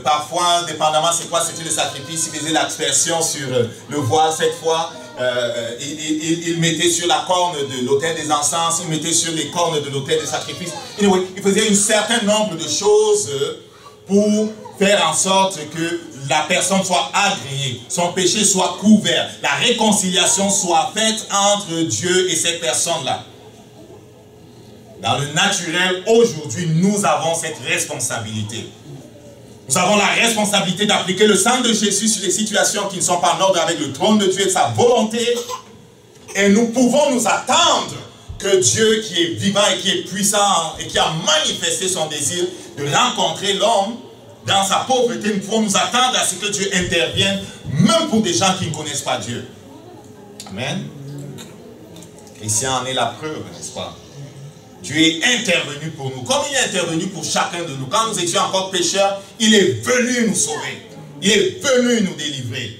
parfois, dépendamment c'est quoi c'était le sacrifice, il faisait l'aspersion sur le voile cette fois, il mettait sur la corne de l'autel des encens, il mettait sur les cornes de l'autel des sacrifices. Anyway, il faisait un certain nombre de choses pour faire en sorte que la personne soit agréée, son péché soit couvert, la réconciliation soit faite entre Dieu et cette personne-là. Dans le naturel, aujourd'hui, nous avons cette responsabilité. Nous avons la responsabilité d'appliquer le sang de Jésus sur les situations qui ne sont pas en ordre avec le trône de Dieu et de sa volonté. Et nous pouvons nous attendre que Dieu qui est vivant et qui est puissant et qui a manifesté son désir de rencontrer l'homme dans sa pauvreté, nous pouvons nous attendre à ce que Dieu intervienne, même pour des gens qui ne connaissent pas Dieu. Amen. Ici en est la preuve, n'est-ce pas? Dieu est intervenu pour nous, comme il est intervenu pour chacun de nous. Quand nous étions encore pécheurs, il est venu nous sauver. Il est venu nous délivrer.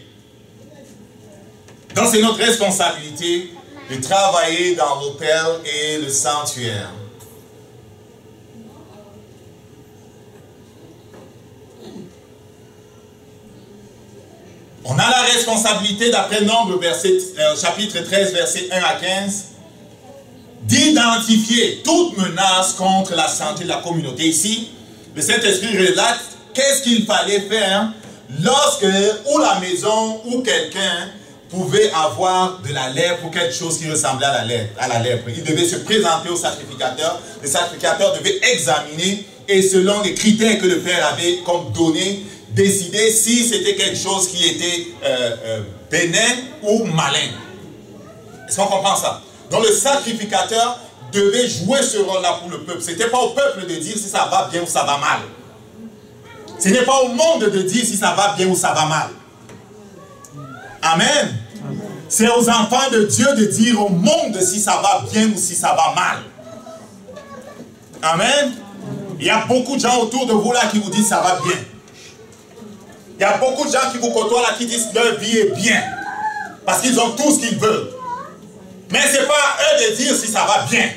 Donc c'est notre responsabilité de travailler dans l'autel et le sanctuaire. On a la responsabilité, d'après Nombre, chapitre 13, versets 1 à 15, d'identifier toute menace contre la santé de la communauté. Ici, le Saint-Esprit relate qu'est-ce qu'il fallait faire lorsque ou la maison ou quelqu'un pouvait avoir de la lèpre ou quelque chose qui ressemblait à la lèpre. Il devait se présenter au sacrificateur. Le sacrificateur devait examiner et selon les critères que le Père avait comme donné, décider si c'était quelque chose qui était bénin ou malin. Est-ce qu'on comprend ça? Donc le sacrificateur devait jouer ce rôle-là pour le peuple. Ce n'était pas au peuple de dire si ça va bien ou ça va mal. Ce n'est pas au monde de dire si ça va bien ou ça va mal. Amen. C'est aux enfants de Dieu de dire au monde si ça va bien ou si ça va mal. Amen. Il y a beaucoup de gens autour de vous là qui vous disent ça va bien. Il y a beaucoup de gens qui vous côtoient là qui disent leur vie est bien. Parce qu'ils ont tout ce qu'ils veulent. Mais ce n'est pas à eux de dire si ça va bien.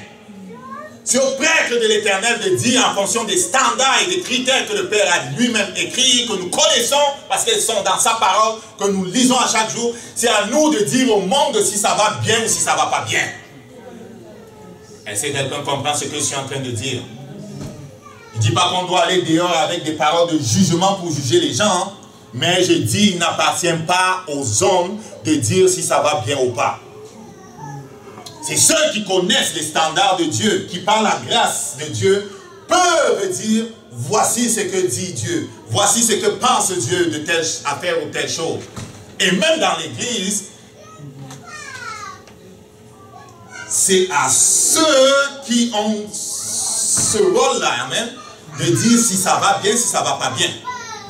C'est au prêtre de l'Éternel de dire en fonction des standards et des critères que le Père a lui-même écrits, que nous connaissons parce qu'elles sont dans sa parole, que nous lisons à chaque jour. C'est à nous de dire au monde si ça va bien ou si ça ne va pas bien. Est-ce que quelqu'un comprend ce que je suis en train de dire? Je ne dis pas qu'on doit aller dehors avec des paroles de jugement pour juger les gens, mais je dis il n'appartient pas aux hommes de dire si ça va bien ou pas. C'est ceux qui connaissent les standards de Dieu, qui par la grâce de Dieu, peuvent dire, voici ce que dit Dieu, voici ce que pense Dieu de telle affaire ou telle chose. Et même dans l'église, c'est à ceux qui ont ce rôle-là, amen, de dire si ça va bien, si ça va pas bien.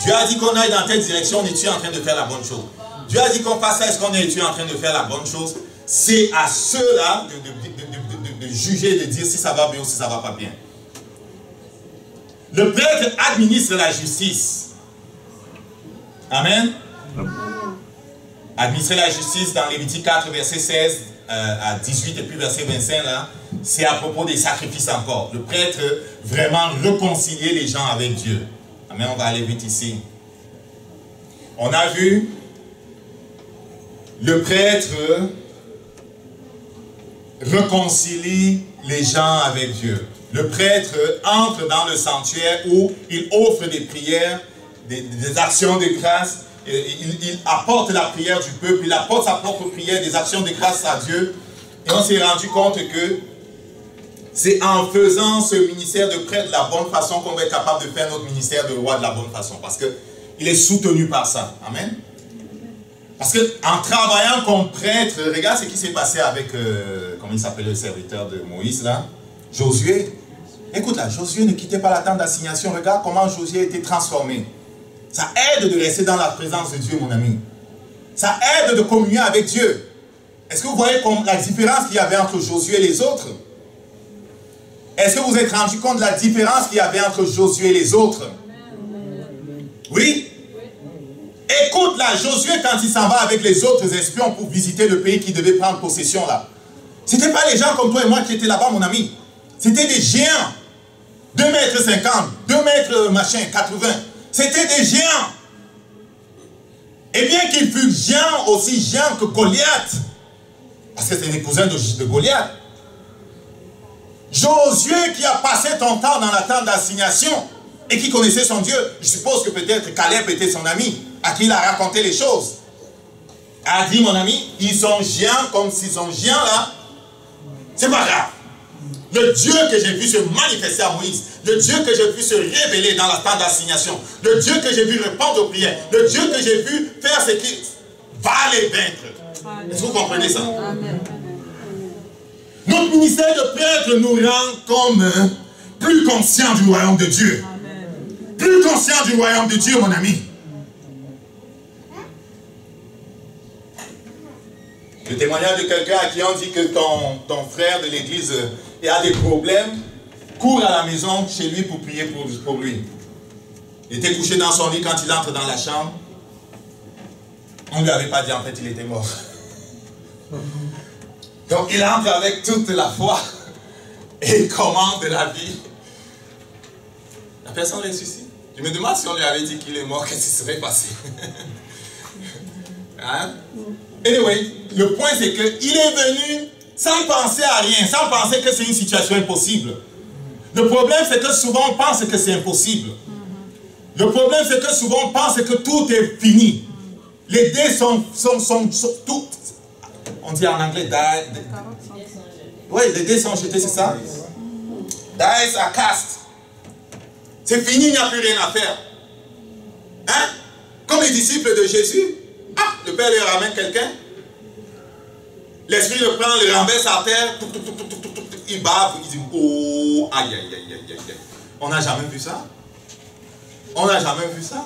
Dieu a dit qu'on aille dans telle direction, on est-tu en train de faire la bonne chose? Dieu a dit qu'on fasse ça, est-ce qu'on est-tu en train de faire la bonne chose? C'est à ceux-là de juger, de dire si ça va bien ou si ça ne va pas bien. Le prêtre administre la justice. Amen. Administrer la justice dans Lévitique 4, verset 16 à 18 et puis verset 25 là, c'est à propos des sacrifices encore. Le prêtre vraiment réconcilier les gens avec Dieu. Amen, on va aller vite ici. On a vu le prêtre réconcilie les gens avec Dieu. Le prêtre entre dans le sanctuaire où il offre des prières, des actions de grâce. Il apporte la prière du peuple, il apporte sa propre prière, des actions de grâce à Dieu. Et on s'est rendu compte que c'est en faisant ce ministère de prêtre de la bonne façon qu'on va être capable de faire notre ministère de roi de la bonne façon. Parce qu'il est soutenu par ça. Amen. Parce qu'en travaillant comme prêtre, regarde ce qui s'est passé avec, comment il s'appelait le serviteur de Moïse là, Josué. Écoute là, Josué ne quittait pas la tente d'assignation. Regarde comment Josué a été transformé. Ça aide de rester dans la présence de Dieu, mon ami. Ça aide de communier avec Dieu. Est-ce que vous voyez la différence qu'il y avait entre Josué et les autres? Est-ce que vous vous êtes rendu compte de la différence qu'il y avait entre Josué et les autres? Oui? Écoute là, Josué quand il s'en va avec les autres espions pour visiter le pays qu'il devait prendre possession là. Ce n'étaient pas les gens comme toi et moi qui étaient là-bas, mon ami. C'était des géants. 2,50 m, 2 mètres machin, 80. C'était des géants. Et bien qu'il fût géant, aussi géant que Goliath, parce que c'est des cousins de Goliath, Josué qui a passé ton temps dans la tente d'assignation et qui connaissait son Dieu, je suppose que peut-être Caleb était son ami, à qui il a raconté les choses, a dit, mon ami, ils sont géants comme s'ils sont géants là, c'est pas grave. Le Dieu que j'ai vu se manifester à Moïse, le Dieu que j'ai vu se révéler dans la tente d'assignation, le Dieu que j'ai vu répondre aux prières, le Dieu que j'ai vu faire ce qu'il va les vaincre. Est-ce que vous comprenez ça? Amen. Notre ministère de prêtre nous rend comme plus conscients du royaume de Dieu. Amen. Plus conscients du royaume de Dieu, mon ami. Le témoignage de quelqu'un à qui on dit que ton frère de l'église a des problèmes, court à la maison chez lui pour prier pour lui. Il était couché dans son lit quand il entre dans la chambre. On ne lui avait pas dit en fait il était mort. Donc il entre avec toute la foi et il commande de la vie. La personne ressuscite. Je me demande si on lui avait dit qu'il est mort, qu'est-ce qui serait passé? Hein? Anyway, le point c'est qu'il est venu sans penser à rien, sans penser que c'est une situation impossible. Le problème c'est que souvent on pense que c'est impossible. Le problème c'est que souvent on pense que tout est fini. Les dés sont tout. On dit en anglais die. Oui, les dés sont jetés, c'est ça? Dice are cast. C'est fini, il n'y a plus rien à faire. Hein? Comme les disciples de Jésus. Ah, le Père leur ramène quelqu'un. L'Esprit le prend, le renverse à terre. Il bave, il dit oh, aïe, aïe, aïe, aïe, aïe. On n'a jamais vu ça. On n'a jamais vu ça.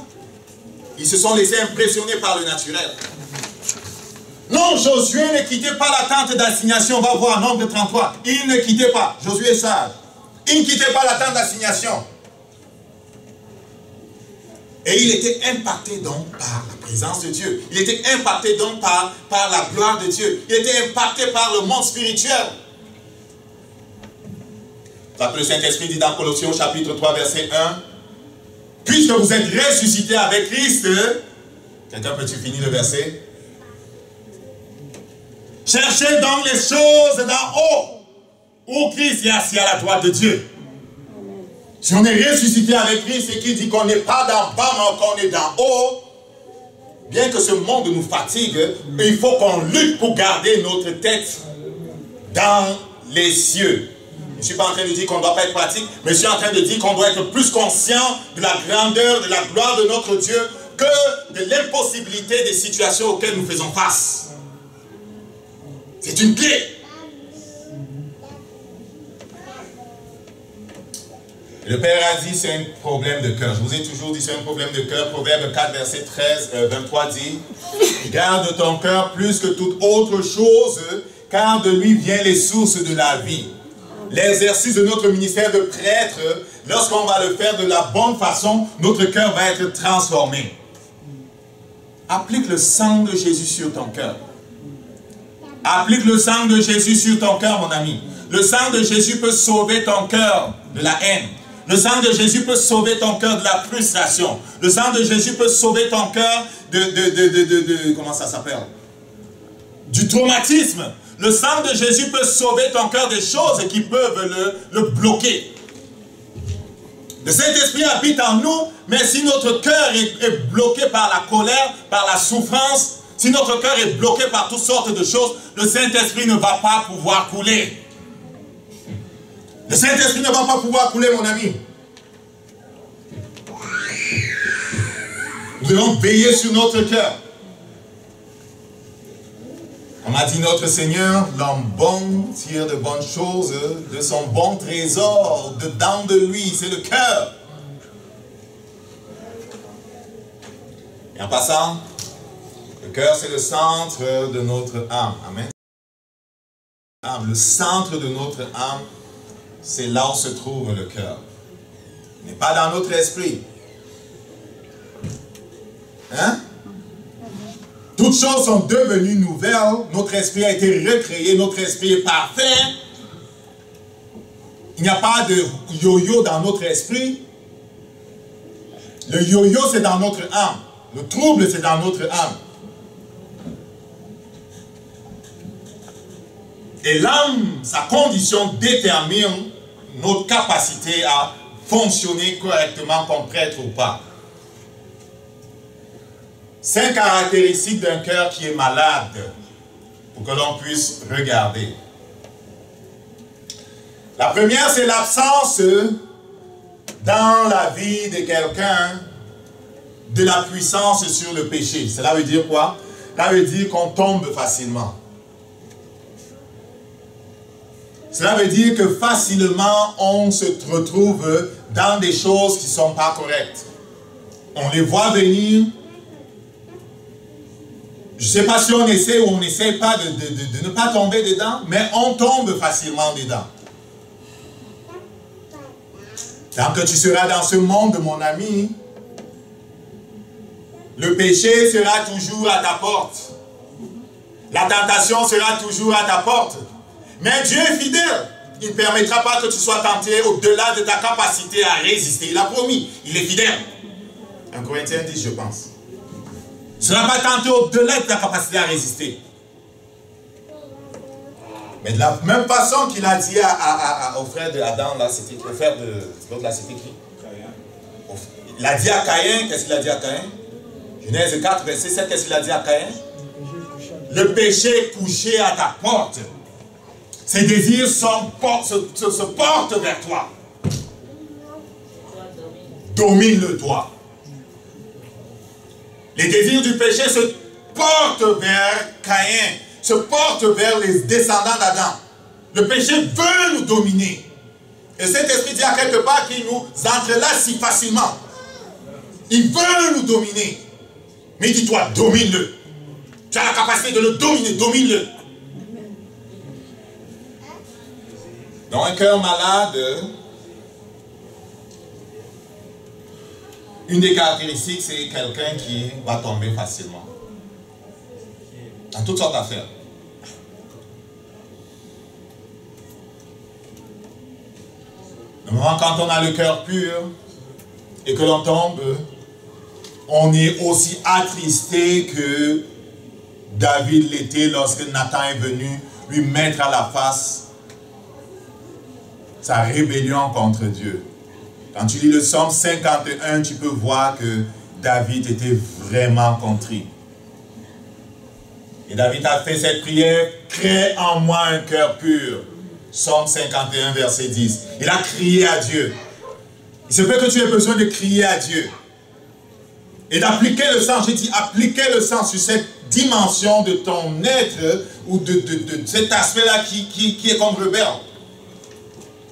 Ils se sont laissés impressionner par le naturel. Non, Josué ne quittait pas la tente d'assignation. On va voir Nombre 33. Il ne quittait pas. Josué est sage. Il ne quittait pas la tente d'assignation. Et il était impacté donc par la présence de Dieu. Il était impacté donc par la gloire de Dieu. Il était impacté par le monde spirituel. Le Saint-Esprit dit dans Colossiens chapitre 3 verset 1. Puisque vous êtes ressuscités avec Christ. Quelqu'un peut-tu finir le verset? Cherchez donc les choses d'en haut, où Christ est assis à la droite de Dieu. Si on est ressuscité avec Christ et qu'il dit qu'on n'est pas d'en bas, mais qu'on est d'en haut, bien que ce monde nous fatigue, il faut qu'on lutte pour garder notre tête dans les cieux. Je ne suis pas en train de dire qu'on ne doit pas être pratique, mais je suis en train de dire qu'on doit être plus conscient de la grandeur, de la gloire de notre Dieu, que de l'impossibilité des situations auxquelles nous faisons face. C'est une clé. Le Père a dit c'est un problème de cœur. Je vous ai toujours dit c'est un problème de cœur. Proverbe 4, verset 23 dit garde ton cœur plus que toute autre chose, car de lui viennent les sources de la vie. L'exercice de notre ministère de prêtre, lorsqu'on va le faire de la bonne façon, notre cœur va être transformé. applique le sang de Jésus sur ton cœur. Applique le sang de Jésus sur ton cœur, mon ami. Le sang de Jésus peut sauver ton cœur de la haine. Le sang de Jésus peut sauver ton cœur de la frustration. Le sang de Jésus peut sauver ton cœur comment ça s'appelle? Du traumatisme. Le sang de Jésus peut sauver ton cœur des choses qui peuvent le bloquer. Le Saint-Esprit habite en nous, mais si notre cœur est bloqué par la colère, par la souffrance, si notre cœur est bloqué par toutes sortes de choses, le Saint-Esprit ne va pas pouvoir couler. Le Saint-Esprit ne va pas pouvoir couler, mon ami. Nous devons veiller sur notre cœur. Comme a dit notre Seigneur, l'homme bon tire de bonnes choses de son bon trésor, dedans de lui, c'est le cœur. Et en passant, le cœur c'est le centre de notre âme. Amen. Le centre de notre âme, c'est là où se trouve le cœur. Il n'est pas dans notre esprit. Hein? Toutes choses sont devenues nouvelles. Notre esprit a été recréé. Notre esprit est parfait. Il n'y a pas de yo-yo dans notre esprit. Le yo-yo, c'est dans notre âme. Le trouble, c'est dans notre âme. Et l'âme, sa condition détermine notre capacité à fonctionner correctement comme prêtre ou pas. 5 caractéristiques d'un cœur qui est malade pour que l'on puisse regarder. La première, c'est l'absence dans la vie de quelqu'un de la puissance sur le péché. Cela veut dire quoi? Cela veut dire qu'on tombe facilement. Cela veut dire que facilement on se retrouve dans des choses qui ne sont pas correctes. On les voit venir. Je ne sais pas si on essaie ou on n'essaie pas de ne pas tomber dedans, mais on tombe facilement dedans. Tant que tu seras dans ce monde, mon ami, le péché sera toujours à ta porte. La tentation sera toujours à ta porte. Mais Dieu est fidèle. Il ne permettra pas que tu sois tenté au-delà de ta capacité à résister. Il a promis, il est fidèle. 1 Corinthiens 10, je pense. Tu ne seras pas tenté au-delà de ta capacité à résister. Mais de la même façon qu'il a dit au frère d'Adam, là, c'était au frère de l'autre, là, c'était qui? Il a dit à Caïn, qu'est-ce qu'il a dit à Caïn? Genèse 4, verset 7, qu'est-ce qu'il a dit à Caïn? Le péché est couché à ta porte. Ses désirs se portent vers toi. Domine-le toi. Les désirs du péché se portent vers Caïn, se portent vers les descendants d'Adam. Le péché veut nous dominer. Et cet esprit dit à quelque part qu'il nous entrelace si facilement. Il veut nous dominer. Mais dis-toi, domine-le. Tu as la capacité de le dominer, domine-le. Dans un cœur malade, une des caractéristiques, c'est quelqu'un qui va tomber facilement. Dans toutes sortes d'affaires. Le moment quand on a le cœur pur et que l'on tombe, on est aussi attristé que David l'était lorsque Nathan est venu lui mettre à la face sa rébellion contre Dieu. Quand tu lis le psaume 51, tu peux voir que David était vraiment contrit. Et David a fait cette prière, crée en moi un cœur pur. Psaume 51, verset 10. Il a crié à Dieu. Il se peut que tu aies besoin de crier à Dieu. Et d'appliquer le sang, j'ai dit appliquer le sang sur cette dimension de ton être ou de cet aspect-là qui est comme rebelle.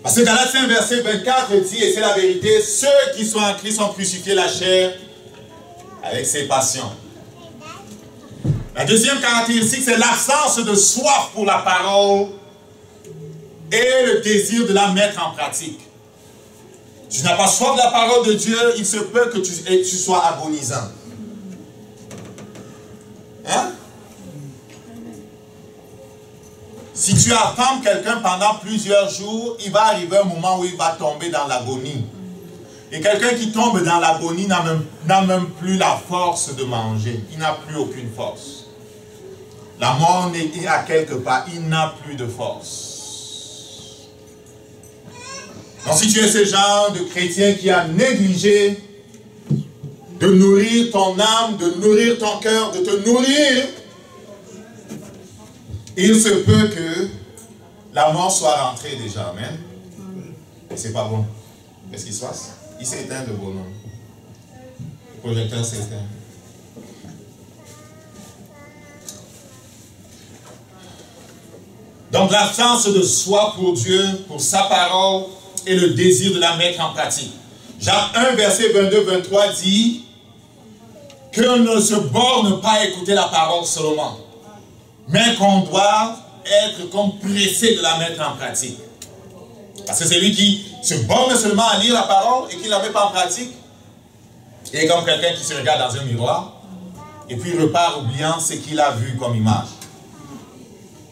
Parce que Galatiens verset 24 dit, et c'est la vérité, ceux qui sont en Christ ont crucifié la chair avec ses passions. La deuxième caractéristique, c'est l'absence de soif pour la parole et le désir de la mettre en pratique. Tu n'as pas soif de la parole de Dieu, il se peut que tu sois agonisant. Hein? Si tu affames quelqu'un pendant plusieurs jours, il va arriver un moment où il va tomber dans l'agonie. Et quelqu'un qui tombe dans l'agonie n'a même plus la force de manger. Il n'a plus aucune force. La mort est à quelque part. Il n'a plus de force. Donc si tu es ce genre de chrétien qui a négligé de nourrir ton âme, de nourrir ton cœur, de te nourrir, il se peut que la mort soit rentrée déjà. Amen. Et c'est pas bon. Qu'est-ce qui se passe? Il s'est éteint de bonhomme. Le projecteur s'est éteint. Donc l'absence de soi pour Dieu, pour sa parole et le désir de la mettre en pratique. Jacques 1, verset 22-23 dit qu'on ne se borne pas à écouter la parole seulement, mais qu'on doit être comme pressé de la mettre en pratique. Parce que c'est lui qui se borne seulement à lire la parole et qui ne la met pas en pratique. Il est comme quelqu'un qui se regarde dans un miroir et puis il repart oubliant ce qu'il a vu comme image.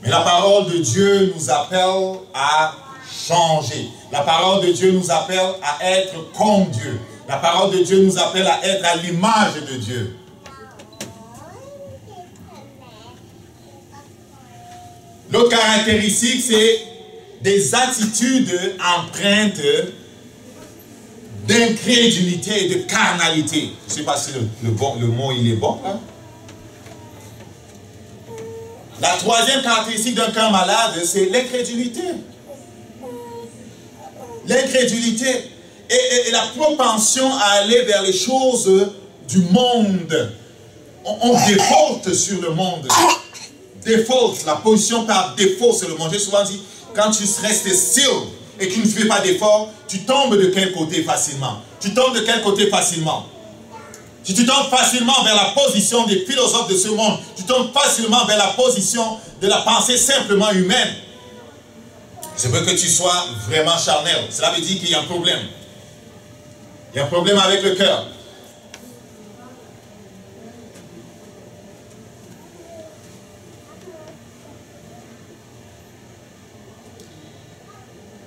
Mais la parole de Dieu nous appelle à changer. La parole de Dieu nous appelle à être comme Dieu. La parole de Dieu nous appelle à être à l'image de Dieu. L'autre caractéristique, c'est des attitudes empreintes d'incrédulité et de carnalité. Je ne sais pas si le mot il est bon là. La troisième caractéristique d'un cœur malade, c'est l'incrédulité. L'incrédulité et la propension à aller vers les choses du monde. On défaute sur le monde. Défaute, la position par défaut sur le monde. J'ai souvent dit, quand tu restes still et que tu ne fais pas d'effort, tu tombes de quel côté facilement? Tu tombes de quel côté facilement? Si tu tombes facilement vers la position des philosophes de ce monde, tu tombes facilement vers la position de la pensée simplement humaine. Je veux que tu sois vraiment charnel. Cela veut dire qu'il y a un problème. Il y a un problème avec le cœur.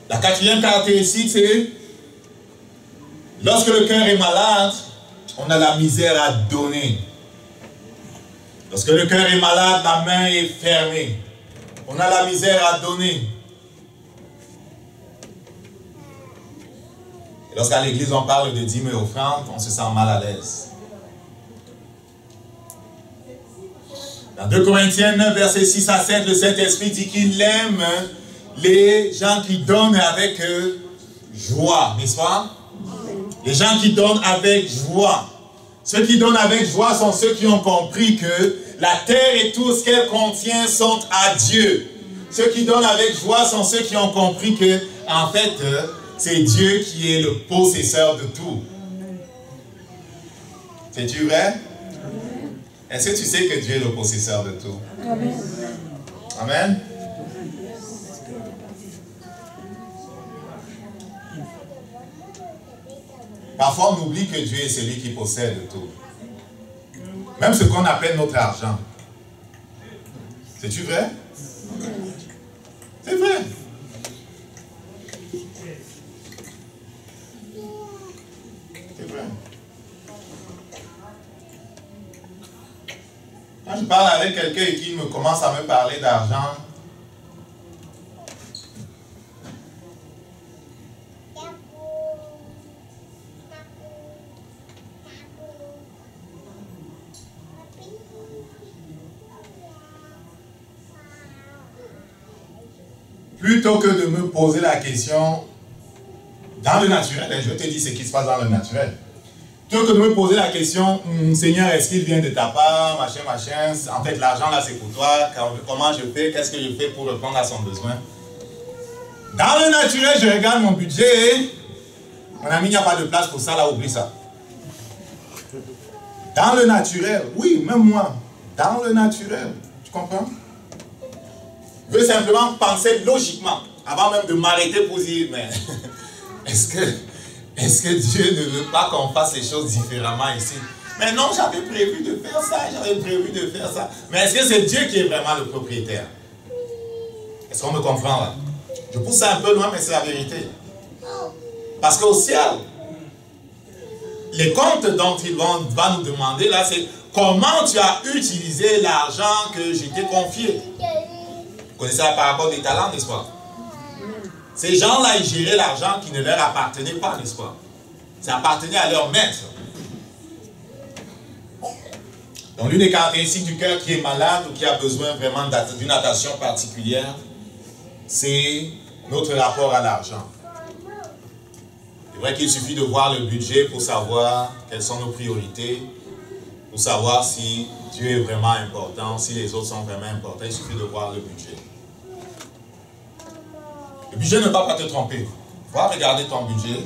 La quatrième caractéristique, c'est lorsque le cœur est malade, on a la misère à donner. Lorsque le cœur est malade, la main est fermée. On a la misère à donner. Et lorsqu'à l'église on parle de dîmes et offrandes, on se sent mal à l'aise. Dans 2 Corinthiens 9, versets 6 à 7, le Saint-Esprit dit qu'il aime les gens qui donnent avec joie, n'est-ce pas? Les gens qui donnent avec joie. Ceux qui donnent avec joie sont ceux qui ont compris que la terre et tout ce qu'elle contient sont à Dieu. Ceux qui donnent avec joie sont ceux qui ont compris que, en fait, c'est Dieu qui est le possesseur de tout. C'est-tu vrai? Est-ce que tu sais que Dieu est le possesseur de tout? Amen. Amen. Parfois, on oublie que Dieu est celui qui possède tout. Même ce qu'on appelle notre argent. C'est-tu vrai? C'est vrai. C'est vrai. Quand je parle avec quelqu'un et qu'il commence à me parler d'argent, plutôt que de me poser la question dans le naturel, je te dis ce qui se passe dans le naturel. Plutôt que de me poser la question, Seigneur, est-ce qu'il vient de ta part, machin, machin, en fait l'argent là c'est pour toi, comment je fais, qu'est-ce que je fais pour répondre à son besoin. Dans le naturel, je regarde mon budget, mon ami, il n'y a pas de place pour ça, là, oublie ça. Dans le naturel, oui, même moi, dans le naturel, tu comprends? Je veux simplement penser logiquement, avant même de m'arrêter pour dire, mais est-ce que Dieu ne veut pas qu'on fasse les choses différemment ici? Mais non, j'avais prévu de faire ça, j'avais prévu de faire ça. Mais est-ce que c'est Dieu qui est vraiment le propriétaire? Est-ce qu'on me comprend là? Je pousse ça un peu loin, mais c'est la vérité. Parce qu'au ciel, les comptes dont il va nous demander là, c'est comment tu as utilisé l'argent que je t'ai confié. Vous connaissez la parabole des talents, n'est-ce pas? Ces gens-là, ils géraient l'argent qui ne leur appartenait pas, n'est-ce pas? Ça appartenait à leur maître. Donc l'une des caractéristiques du cœur qui est malade ou qui a besoin vraiment d'une attention particulière, c'est notre rapport à l'argent. C'est vrai qu'il suffit de voir le budget pour savoir quelles sont nos priorités, pour savoir si Dieu est vraiment important, si les autres sont vraiment importants. Il suffit de voir le budget. Le budget ne va pas te tromper. Va regarder ton budget,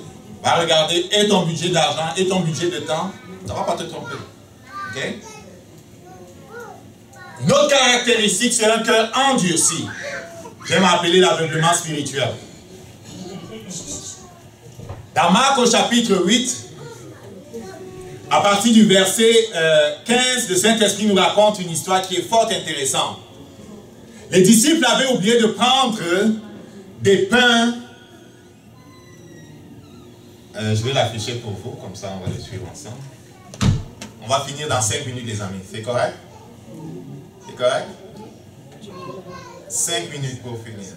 va regarder et ton budget d'argent et ton budget de temps. Ça ne va pas te tromper. Ok? Une autre caractéristique, c'est un cœur endurci. J'aime appeler l'aveuglement spirituel. Dans Marc au chapitre 8, à partir du verset 15, le Saint-Esprit nous raconte une histoire qui est fort intéressante. Les disciples avaient oublié de prendre des pains. Je vais l'afficher pour vous, comme ça on va les suivre ensemble. On va finir dans 5 minutes les amis, c'est correct? C'est correct? 5 minutes pour finir.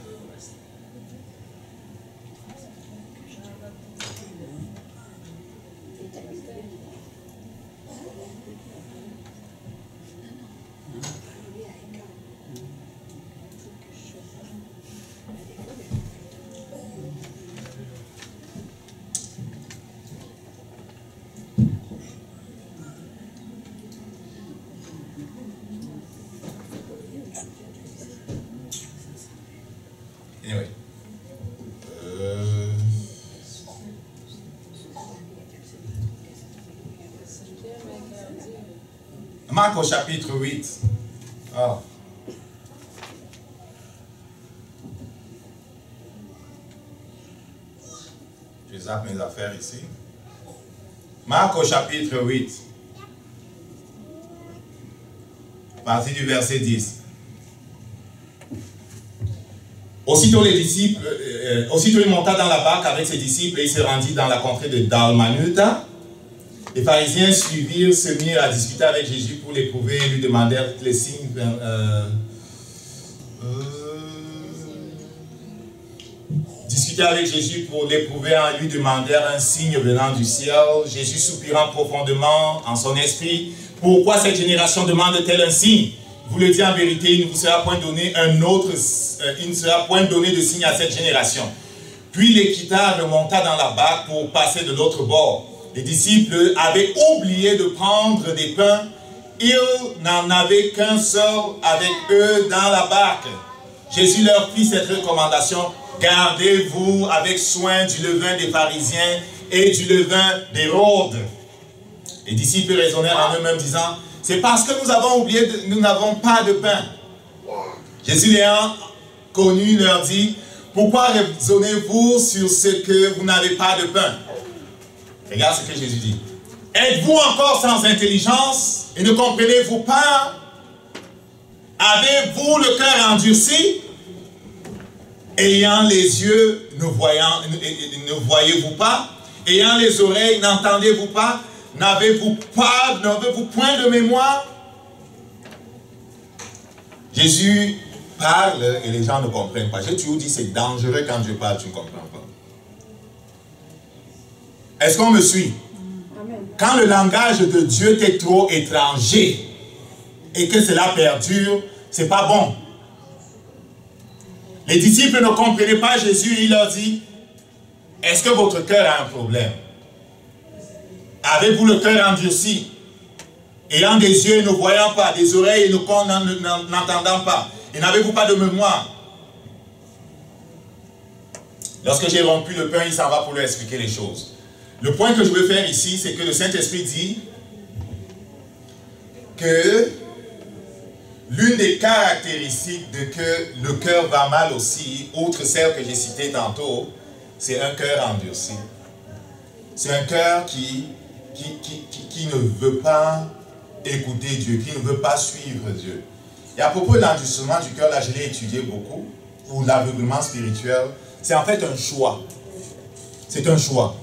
Anyway. Marc au chapitre 8. Oh. Je zappe mes affaires ici. Marc au chapitre 8. À partir du verset 10. Aussitôt il monta dans la barque avec ses disciples et il se rendit dans la contrée de Dalmanuta. Les pharisiens suivirent, se mirent à discuter avec Jésus pour l'éprouver et lui demandèrent les signes. Discuter avec Jésus pour l'éprouver en lui demandèrent un signe venant du ciel. Jésus soupirant profondément en son esprit. Pourquoi cette génération demande-t-elle un signe? Vous le dites en vérité, il ne vous sera point donné il ne sera point donné de signe à cette génération. Puis il les quitta, remonta dans la barque pour passer de l'autre bord. Les disciples avaient oublié de prendre des pains. Ils n'en avaient qu'un seul avec eux dans la barque. Jésus leur fit cette recommandation. Gardez-vous avec soin du levain des pharisiens et du levain d'Hérode. Les disciples raisonnèrent en eux-mêmes disant, c'est parce que nous avons oublié, nous n'avons pas de pain. Jésus l'ayant connu leur dit, pourquoi raisonnez-vous sur ce que vous n'avez pas de pain? Regarde ce que Jésus dit. Êtes-vous encore sans intelligence et ne comprenez-vous pas? Avez-vous le cœur endurci? Ayant les yeux, ne voyez-vous pas? Ayant les oreilles, n'entendez-vous pas? N'avez-vous point de mémoire? Jésus parle et les gens ne comprennent pas. J'ai toujours dit c'est dangereux quand Dieu parle, tu ne comprends pas. Est-ce qu'on me suit? Amen. Quand le langage de Dieu t'est trop étranger et que cela perdure, c'est pas bon. Les disciples ne comprenaient pas Jésus, il leur dit, est-ce que votre cœur a un problème? Avez-vous le cœur endurci? Ayant des yeux et ne voyant pas, des oreilles et n'entendant pas, et n'avez-vous pas de mémoire? Lorsque j'ai rompu le pain, il s'en va pour lui expliquer les choses. Le point que je veux faire ici, c'est que le Saint-Esprit dit que l'une des caractéristiques de que le cœur va mal aussi, outre celle que j'ai citée tantôt, c'est un cœur endurci. C'est un cœur qui qui ne veut pas écouter Dieu, qui ne veut pas suivre Dieu. Et à propos de l'endurcissement du cœur, là je l'ai étudié beaucoup, ou l'aveuglement spirituel, c'est en fait un choix. C'est un choix.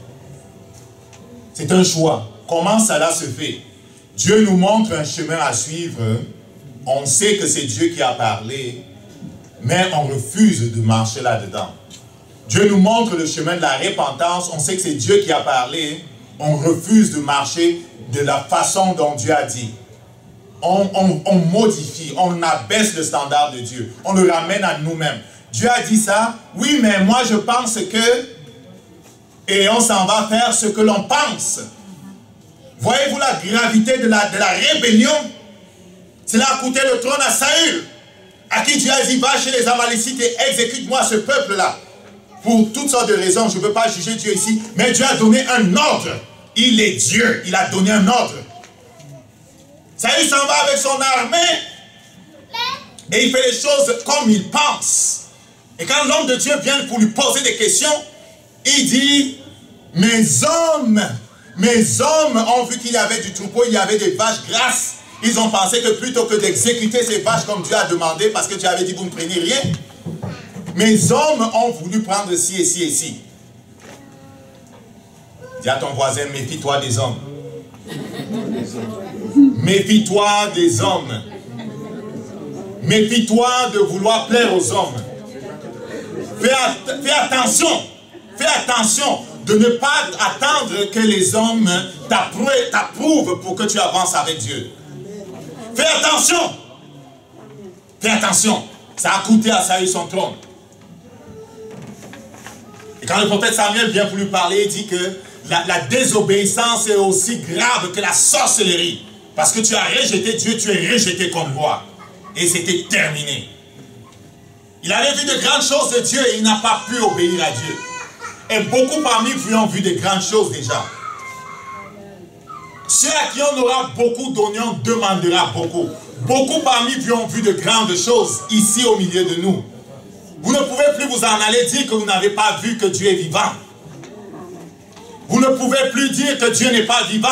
C'est un choix. Comment cela se fait? Dieu nous montre un chemin à suivre. On sait que c'est Dieu qui a parlé, mais on refuse de marcher là-dedans. Dieu nous montre le chemin de la repentance. On sait que c'est Dieu qui a parlé. On refuse de marcher de la façon dont Dieu a dit. On modifie, on abaisse le standard de Dieu. On le ramène à nous-mêmes. Dieu a dit ça. Oui, mais moi je pense que... Et on s'en va faire ce que l'on pense. Voyez-vous la gravité de la rébellion? Cela a coûté le trône à Saül, à qui Dieu a dit, va chez les Amalécites et exécute-moi ce peuple-là. Pour toutes sortes de raisons, je ne veux pas juger Dieu ici, mais Dieu a donné un ordre. Il est Dieu, il a donné un ordre. Saül s'en va avec son armée et il fait les choses comme il pense. Et quand l'homme de Dieu vient pour lui poser des questions, il dit, mes hommes ont vu qu'il y avait du troupeau, il y avait des vaches grasses. Ils ont pensé que plutôt que d'exécuter ces vaches comme Dieu a demandé, parce que Dieu avait dit, vous ne prenez rien, mes hommes ont voulu prendre ci et ci et ci. Dis à ton voisin, méfie-toi des hommes. Méfie-toi des hommes. Méfie-toi de vouloir plaire aux hommes. Fais attention. Fais attention de ne pas attendre que les hommes t'approuvent pour que tu avances avec Dieu. Fais attention. Fais attention. Ça a coûté à Saül son trône. Et quand le prophète Samuel vient pour lui parler, il dit que la désobéissance est aussi grave que la sorcellerie. Parce que tu as rejeté Dieu, tu es rejeté comme roi. Et c'était terminé. Il avait vu de grandes choses de Dieu et il n'a pas pu obéir à Dieu. Et beaucoup parmi vous ont vu de grandes choses déjà. Ceux à qui on aura beaucoup donné, on demandera beaucoup. Beaucoup parmi vous ont vu de grandes choses ici au milieu de nous. Vous ne pouvez plus vous en aller dire que vous n'avez pas vu que Dieu est vivant. Vous ne pouvez plus dire que Dieu n'est pas vivant.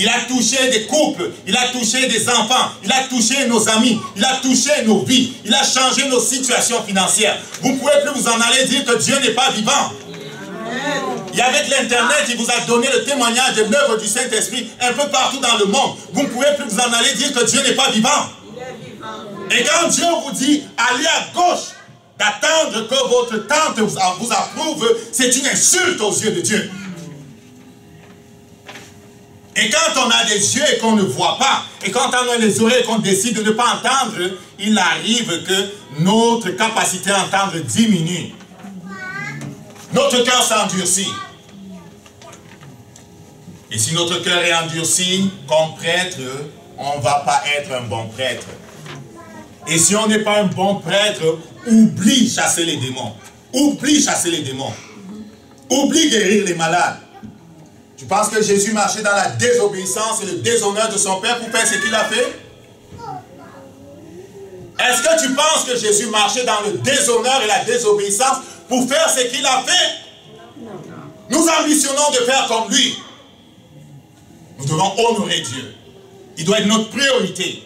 Il a touché des couples, il a touché des enfants, il a touché nos amis, il a touché nos vies, il a changé nos situations financières. Vous ne pouvez plus vous en aller dire que Dieu n'est pas vivant. Et avec l'internet, il vous a donné le témoignage de l'œuvre du Saint-Esprit un peu partout dans le monde. Vous ne pouvez plus vous en aller dire que Dieu n'est pas vivant. Et quand Dieu vous dit, allez à gauche, d'attendre que votre tante vous approuve, c'est une insulte aux yeux de Dieu. Et quand on a des yeux et qu'on ne voit pas, et quand on a les oreilles et qu'on décide de ne pas entendre, il arrive que notre capacité à entendre diminue. Notre cœur s'endurcit. Et si notre cœur est endurci, comme prêtre, on ne va pas être un bon prêtre. Et si on n'est pas un bon prêtre, oublie chasser les démons. Oublie chasser les démons. Oublie guérir les malades. Tu penses que Jésus marchait dans la désobéissance et le déshonneur de son Père pour faire ce qu'il a fait? Est-ce que tu penses que Jésus marchait dans le déshonneur et la désobéissance pour faire ce qu'il a fait? Nous ambitionnons de faire comme lui. Nous devons honorer Dieu. Il doit être notre priorité.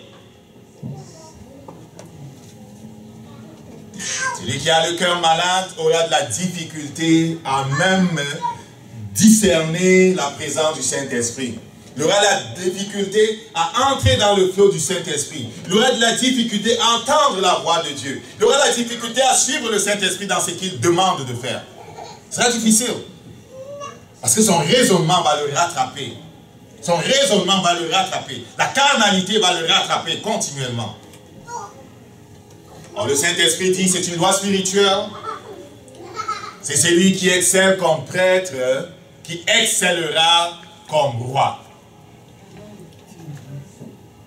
Celui qui a le cœur malade aura de la difficulté à même discerner la présence du Saint-Esprit. Il aura la difficulté à entrer dans le flot du Saint-Esprit. Il aura de la difficulté à entendre la voix de Dieu. Il aura la difficulté à suivre le Saint-Esprit dans ce qu'il demande de faire. Ce sera difficile. Parce que son raisonnement va le rattraper. Son raisonnement va le rattraper. La carnalité va le rattraper continuellement. Alors le Saint-Esprit dit, c'est une loi spirituelle. C'est celui qui excelle comme prêtre, qui excellera comme roi.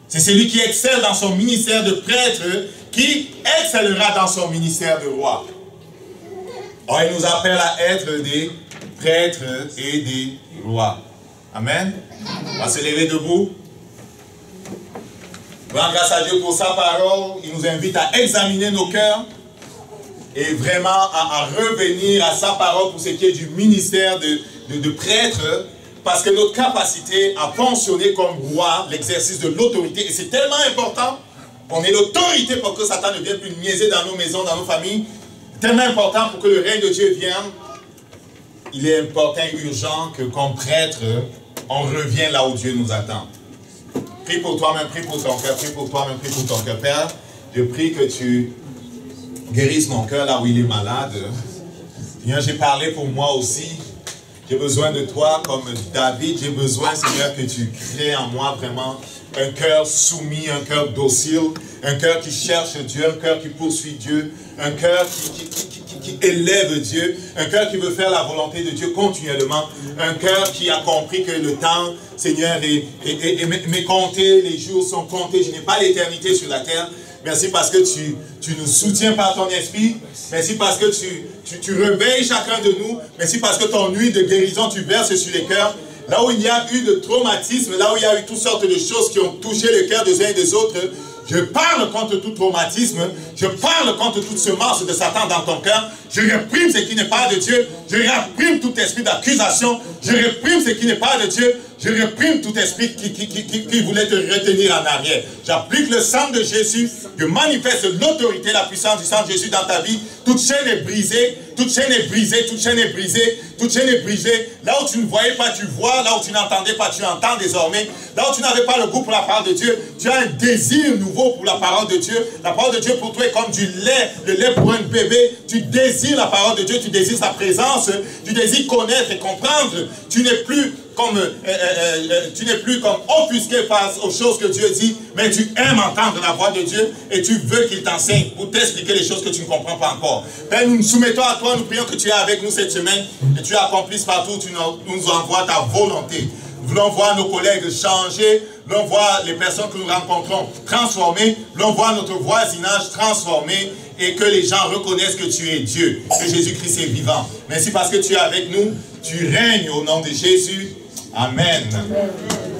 C'est celui qui excelle dans son ministère de prêtre, qui excellera dans son ministère de roi. Or, il nous appelle à être des prêtres et des rois. Amen. On va se lever debout. Rends grâce à Dieu pour sa parole. Il nous invite à examiner nos cœurs et vraiment à revenir à sa parole pour ce qui est du ministère de prêtre, parce que notre capacité à fonctionner comme roi, l'exercice de l'autorité, et c'est tellement important, on est l'autorité pour que Satan ne vienne plus niaiser dans nos maisons, dans nos familles, tellement important pour que le règne de Dieu vienne. Il est important et urgent que comme prêtre, on revienne là où Dieu nous attend. Prie pour toi-même, prie pour ton cœur, prie pour toi-même, prie pour ton cœur. Père, je prie que tu guérisses mon cœur là où il est malade. Seigneur, j'ai parlé pour moi aussi. J'ai besoin de toi comme David. J'ai besoin, Seigneur, que tu crées en moi vraiment un cœur soumis, un cœur docile, un cœur qui cherche Dieu, un cœur qui poursuit Dieu, un cœur qui élève Dieu, un cœur qui veut faire la volonté de Dieu continuellement, un cœur qui a compris que le temps, Seigneur, est compté, les jours sont comptés, je n'ai pas l'éternité sur la terre. Merci parce que tu nous soutiens par ton esprit. Merci parce que tu réveilles chacun de nous. Merci parce que ton huile de guérison, tu verses sur les cœurs. Là où il y a eu de traumatisme, là où il y a eu toutes sortes de choses qui ont touché le cœur des uns et des autres, je parle contre tout traumatisme, je parle contre toute semence de Satan dans ton cœur, je réprime ce qui n'est pas de Dieu, je réprime tout esprit d'accusation, je réprime ce qui n'est pas de Dieu, je réprime tout esprit qui voulait te retenir en arrière. J'applique le sang de Jésus, je manifeste l'autorité, la puissance du sang de Jésus dans ta vie. Toute chaîne est brisée, toute chaîne est brisée, toute chaîne est brisée, toute chaîne est brisée. Là où tu ne voyais pas, tu vois. Là où tu n'entendais pas, tu entends désormais. Là où tu n'avais pas le goût pour la parole de Dieu, tu as un désir nouveau pour la parole de Dieu. La parole de Dieu pour toi est comme du lait, le lait pour un bébé. Tu désires la parole de Dieu, tu désires sa présence, tu désires connaître et comprendre. Tu n'es plus comme offusqué face aux choses que Dieu dit, mais tu aimes entendre la voix de Dieu et tu veux qu'il t'enseigne pour t'expliquer les choses que tu ne comprends pas encore. Père, nous nous soumettons à toi, nous prions que tu es avec nous cette semaine et tu accomplisses partout, tu nous envoies ta volonté. Nous voulons voir nos collègues changer, nous voulons voir les personnes que nous rencontrons transformées, nous voulons voir notre voisinage transformé et que les gens reconnaissent que tu es Dieu, que Jésus-Christ est vivant. Merci parce que tu es avec nous, tu règnes au nom de Jésus. Amen. Amen.